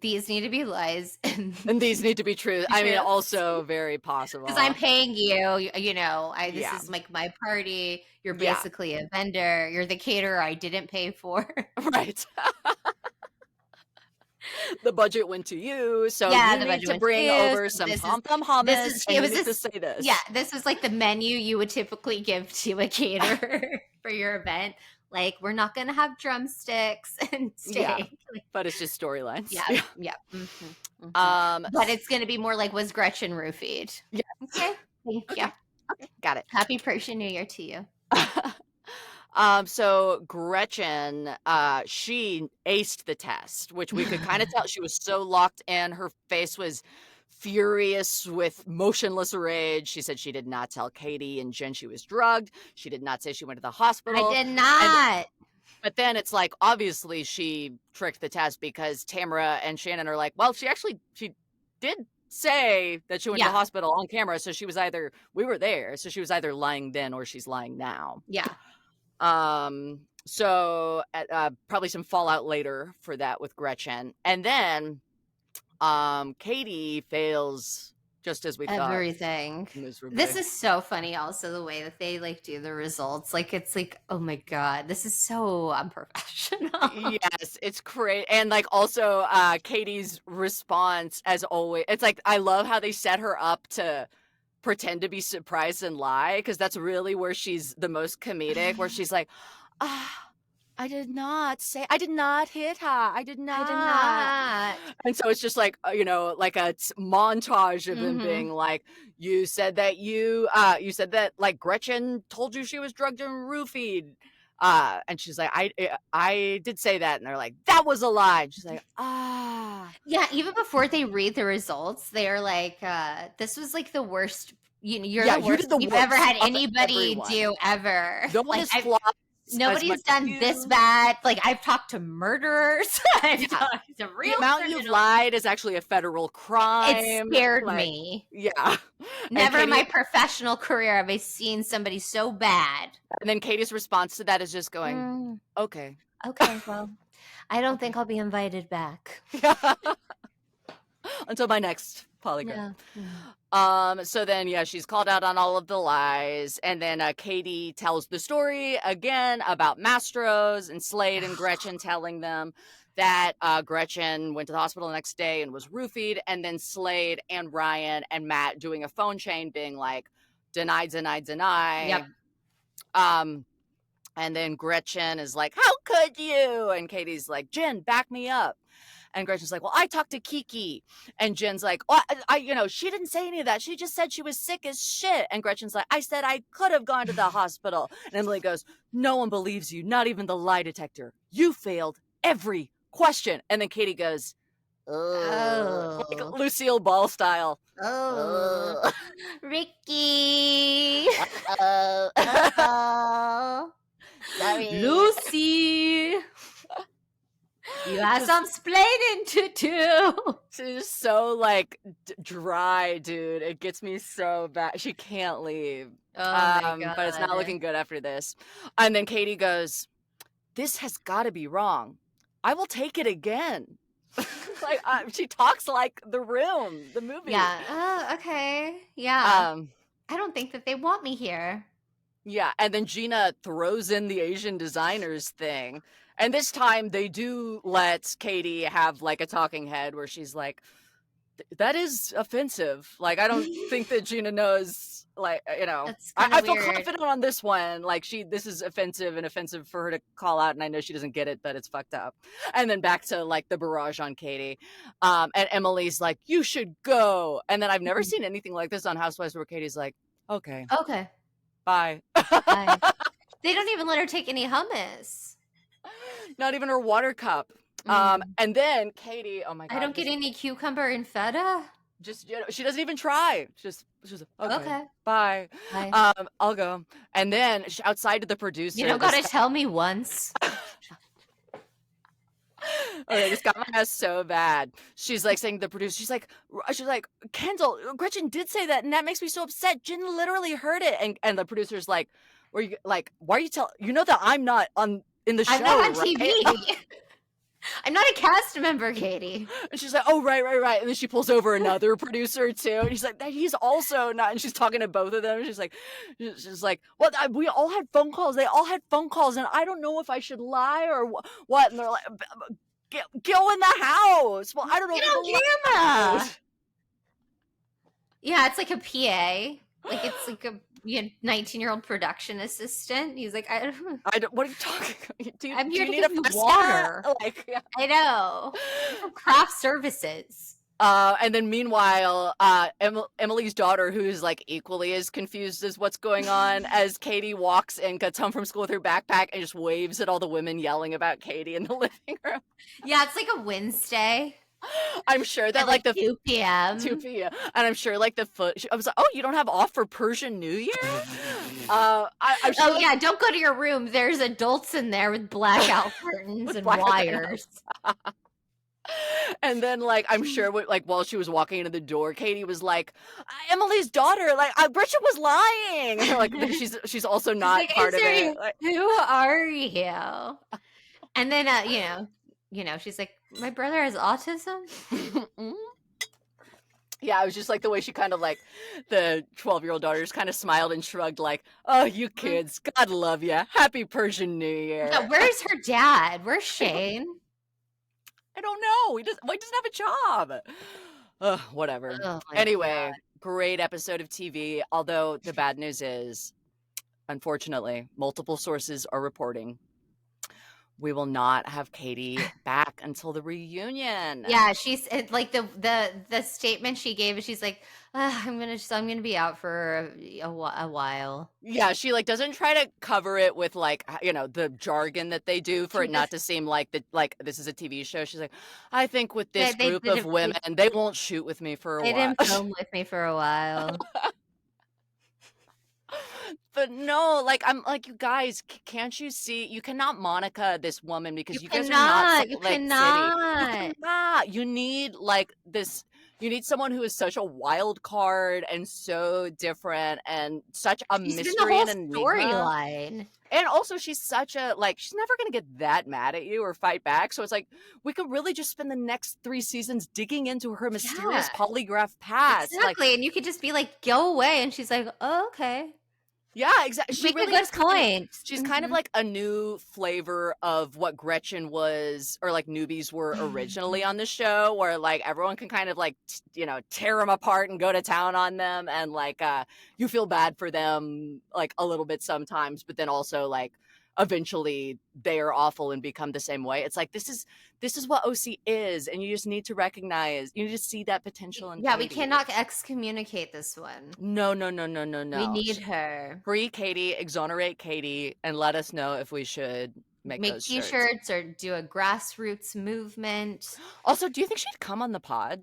Speaker 1: these need to be lies.
Speaker 2: And these need to be true. I mean, also very possible.
Speaker 1: Because I'm paying you, this
Speaker 2: Yeah.
Speaker 1: is like my party. You're
Speaker 2: Yeah.
Speaker 1: basically a vendor. You're the caterer I didn't pay for.
Speaker 2: Right. The budget went to you, so
Speaker 1: Yeah,
Speaker 2: you
Speaker 1: the
Speaker 2: need
Speaker 1: budget
Speaker 2: to
Speaker 1: went to
Speaker 2: bring
Speaker 1: you,
Speaker 2: over
Speaker 1: so
Speaker 2: some
Speaker 1: this is-
Speaker 2: pom-pom hummus, and you need to say this.
Speaker 1: Yeah, this is like the menu you would typically give to a caterer for your event. Like, we're not going to have drumsticks and
Speaker 2: Yeah.
Speaker 1: steak.
Speaker 2: But it's just storylines.
Speaker 1: Yeah, yeah. But it's going to be more like, was Gretchen roofied?
Speaker 2: Yeah.
Speaker 1: Okay, thank you.
Speaker 2: Okay, got it.
Speaker 1: Happy Persian New Year to you.
Speaker 2: So Gretchen, she aced the test, which we could kind of tell. She was so locked in. Her face was furious with motionless rage. She said she did not tell Katie and Jenn she was drugged. She did not say she went to the hospital.
Speaker 1: I did not.
Speaker 2: But then it's like, obviously she tricked the test because Tamra and Shannon are like, well, she did say that she went to the hospital on camera. So we were there. So she was either lying then or she's lying now.
Speaker 1: Yeah.
Speaker 2: So probably some fallout later for that with Gretchen. And then Katie fails just as we
Speaker 1: Everything.
Speaker 2: thought. Miserably.
Speaker 1: This is so funny also the way that they like do the results. Like it's like, oh my God, this is so unprofessional.
Speaker 2: Yes, it's great. And like also Katie's response as always. It's like I love how they set her up to pretend to be surprised and lie, because that's really where she's the most comedic, where she's like, I did not hit her. I did not. And so it's just like, like a montage of them being like, you said that like Gretchen told you she was drugged and roofied. And she's like, I did say that. And they're like, that was a lie. And she's like,
Speaker 1: Yeah, even before they read the results, they are like, this was like the worst. You're the worst you've ever had anybody do ever.
Speaker 2: No one is flawed.
Speaker 1: Nobody's done this bad. Like, I've talked to murderers. I've talked to real
Speaker 2: The amount you've lied is actually a federal crime.
Speaker 1: It scared me.
Speaker 2: Yeah.
Speaker 1: Never in my professional career have I seen somebody so bad.
Speaker 2: And then Katie's response to that is just going, okay.
Speaker 1: Okay, well, I don't think I'll be invited back.
Speaker 2: Until my next polygraph.
Speaker 1: Yeah.
Speaker 2: So then, she's called out on all of the lies. And then Katie tells the story again about Mastro's and Slade and Gretchen telling them that Gretchen went to the hospital the next day and was roofied. And then Slade and Ryan and Matt doing a phone chain being like, deny, deny, deny.
Speaker 1: Yep.
Speaker 2: And then Gretchen is like, how could you? And Katie's like, Jenn, back me up. And Gretchen's like, well, I talked to Kiki. And Jen's like, oh, she didn't say any of that. She just said she was sick as shit. And Gretchen's like, I said I could have gone to the hospital. And Emily goes, no one believes you, not even the lie detector. You failed every question. And then Katie goes, Like
Speaker 1: Oh.
Speaker 2: Lucille Ball style.
Speaker 1: Oh.
Speaker 2: Ugh.
Speaker 1: Ricky.
Speaker 2: Uh,
Speaker 1: Oh.
Speaker 2: sorry.
Speaker 1: Lucy. You have some splaining to do.
Speaker 2: She's so like dry, dude. It gets me so bad. She can't leave.
Speaker 1: Oh my
Speaker 2: But it's not
Speaker 1: God.
Speaker 2: looking good after this. And then Katie goes, "This has got to be wrong. I will take it again." Like she talks like The Room, the movie.
Speaker 1: Yeah. Okay. Yeah.
Speaker 2: Um,
Speaker 1: I don't think that they want me here.
Speaker 2: yeah. And then Gina throws in the Asian designers thing. And this time they do let Katie have like a talking head where she's like, that is offensive. Like, I don't think that Gina knows, like,
Speaker 1: That's kind
Speaker 2: I
Speaker 1: of
Speaker 2: feel
Speaker 1: weird.
Speaker 2: confident on this one. Like, this is offensive for her to call out. And I know she doesn't get it, but it's fucked up. And then back to like the barrage on Katie. And Emily's like, you should go. And then I've never seen anything like this on Housewives where Katie's like, okay,
Speaker 1: Okay.
Speaker 2: bye.
Speaker 1: Bye. They don't even let her take any hummus.
Speaker 2: Not even her water cup. And then Katie, oh my God.
Speaker 1: I don't get any cucumber and feta.
Speaker 2: Just, she doesn't even try. She's okay. Bye.
Speaker 1: Bye.
Speaker 2: I'll go. And then outside of the producer,
Speaker 1: You don't gotta tell me once.
Speaker 2: Okay, this got my ass so bad. She's like saying to the producer, she's like, Kendall, Gretchen did say that, and that makes me so upset. Jen literally heard it, and the producer's like, were you like, why are you you know that I'm not in the show,
Speaker 1: I'm not on
Speaker 2: right?
Speaker 1: TV. I'm not a cast member, Katie.
Speaker 2: And she's like, oh, right. And then she pulls over another producer too. And she's like, he's also not. And she's talking to both of them. She's like, well, we all had phone calls. They all had phone calls. And I don't know if I should lie or what. And they're like, go in the house. Well, I don't know.
Speaker 1: Get on camera. Yeah, it's like a PA. Like it's like a 19-year-old production assistant. He's like, I don't.
Speaker 2: What are you talking about?
Speaker 1: I'm here to
Speaker 2: need
Speaker 1: give you
Speaker 2: fresca?
Speaker 1: water.
Speaker 2: Like, yeah.
Speaker 1: I know. Craft services.
Speaker 2: And then meanwhile, Emily's daughter, who's like equally as confused as what's going on, as Katie walks and gets home from school with her backpack and just waves at all the women yelling about Katie in the living room.
Speaker 1: Yeah, it's like a Wednesday.
Speaker 2: I'm sure that
Speaker 1: at like 2 p.m.
Speaker 2: 2 p.m. And I'm sure like I was like, oh, you don't have off for Persian New Year? I'm sure,
Speaker 1: yeah, don't go to your room. There's adults in there with blackout curtains and wires.
Speaker 2: And then like I'm sure like while she was walking into the door, Katie was like, Emily's daughter, like Gretchen was lying. And like she's also not
Speaker 1: like,
Speaker 2: part of it.
Speaker 1: Who are you? And then she's like, my brother has autism.
Speaker 2: Yeah, it was just like the way she kind of like the 12-year-old daughter just kind of smiled and shrugged like, oh, you kids, God love you. Happy Persian New Year.
Speaker 1: Yeah, where's her dad? Where's Shane?
Speaker 2: I don't know. He doesn't have a job. Whatever.
Speaker 1: Oh
Speaker 2: anyway, great episode of TV. Although the bad news is, unfortunately, multiple sources are reporting we will not have Katie back until the reunion.
Speaker 1: Yeah, she's like the statement she gave. She's like, I'm gonna be out for a while.
Speaker 2: Yeah, she like doesn't try to cover it with like the jargon that they do for it not to seem like this is a TV show. She's like, I think with this group of women, they won't shoot with me for a while.
Speaker 1: They didn't film with me for a while.
Speaker 2: But no, like I'm like, you guys, can't you see? You cannot Monica this woman because you guys are not.
Speaker 1: You cannot.
Speaker 2: You cannot. You need like this. You need someone who is such a wild card and so different and such a mystery and a
Speaker 1: storyline.
Speaker 2: And also, she's such a she's never gonna get that mad at you or fight back. So it's like we could really just spend the next 3 seasons digging into her mysterious polygraph past.
Speaker 1: Exactly, and you could just be like, "Go away," and she's like, "Oh, okay."
Speaker 2: Yeah, exactly. She really
Speaker 1: a good point.
Speaker 2: She's kind of like a new flavor of what Gretchen was, or like newbies were originally on the show, where like everyone can kind of like tear them apart and go to town on them, and like you feel bad for them like a little bit sometimes, but then also like eventually they are awful and become the same way. It's like this is what OC is, and you just need to recognize, you need to see that potential in Katie.
Speaker 1: We cannot excommunicate this one.
Speaker 2: No. We
Speaker 1: need her.
Speaker 2: Free Katie, exonerate Katie, and let us know if we should make
Speaker 1: make
Speaker 2: those shirts.
Speaker 1: t-shirts or do a grassroots movement.
Speaker 2: Also, do you think she'd come on the pod?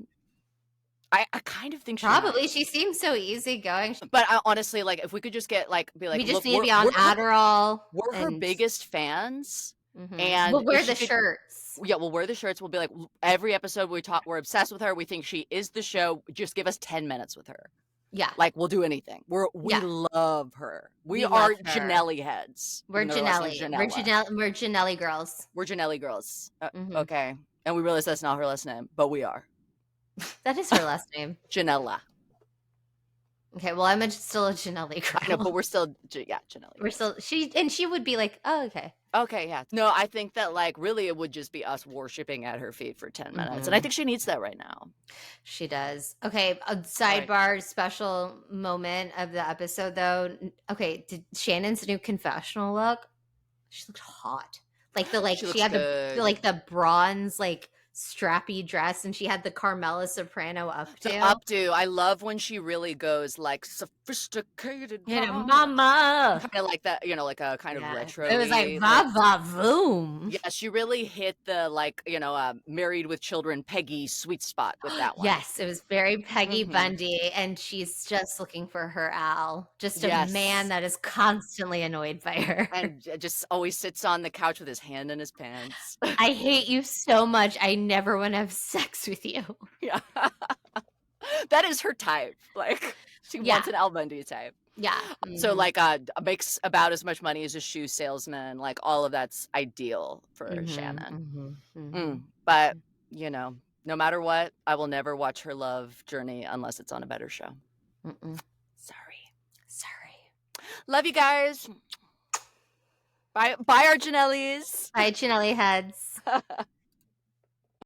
Speaker 2: I kind of think she
Speaker 1: Probably.
Speaker 2: might.
Speaker 1: She seems so easygoing.
Speaker 2: But I honestly, like, if we could just get, like, be like,
Speaker 1: We just
Speaker 2: "Look,
Speaker 1: need to be on Adderall
Speaker 2: we're her
Speaker 1: and
Speaker 2: biggest fans,
Speaker 1: we'll
Speaker 2: and
Speaker 1: wear
Speaker 2: if she
Speaker 1: the
Speaker 2: could."
Speaker 1: shirts.
Speaker 2: Yeah, we'll wear the shirts. We'll be like, every episode we're obsessed with her. We think she is the show. Just give us 10 minutes with her.
Speaker 1: Yeah.
Speaker 2: Like, we'll do anything. We
Speaker 1: Yeah.
Speaker 2: love her. We
Speaker 1: We
Speaker 2: are
Speaker 1: love her.
Speaker 2: Ginelli heads.
Speaker 1: We're
Speaker 2: even though her last name's
Speaker 1: Ginelli. We're Ginelli girls.
Speaker 2: We're Ginelli girls.
Speaker 1: Mhm.
Speaker 2: Okay. And we realize that's not her last name, but we are.
Speaker 1: That is her last name.
Speaker 2: Ginella.
Speaker 1: Okay, well, I'm still a Ginelli girl.
Speaker 2: I know, but we're still, Ginelli.
Speaker 1: We're still she would be like, oh, okay.
Speaker 2: Okay, yeah. No, I think that, like, really it would just be us worshiping at her feet for 10 minutes. And I think she needs that right now.
Speaker 1: She does. Okay, a sidebar special moment of the episode though. Okay, did Shannon's new confessional look? She looked hot. Like she had the bronze strappy dress, and she had the Carmela Soprano updo.
Speaker 2: The updo. I love when she really goes like sophisticated.
Speaker 1: Mama.
Speaker 2: Kind of like that, like a kind of retro.
Speaker 1: It was like va va voom.
Speaker 2: Yeah, she really hit the Married with Children Peggy sweet spot with that one.
Speaker 1: Yes, it was very Peggy Bundy, and she's just looking for her Al. Just a man that is constantly annoyed by her.
Speaker 2: And just always sits on the couch with his hand in his pants.
Speaker 1: I hate you so much. I never want to have sex with you.
Speaker 2: Yeah. That is her type. Like, she wants an Al Bundy type.
Speaker 1: Yeah.
Speaker 2: So makes about as much money as a shoe salesman. Like, all of that's ideal for Shannon. But, no matter what, I will never watch her love journey unless it's on a better show. Sorry. Love you guys. Bye our Ginellis.
Speaker 1: Bye, Ginelli heads.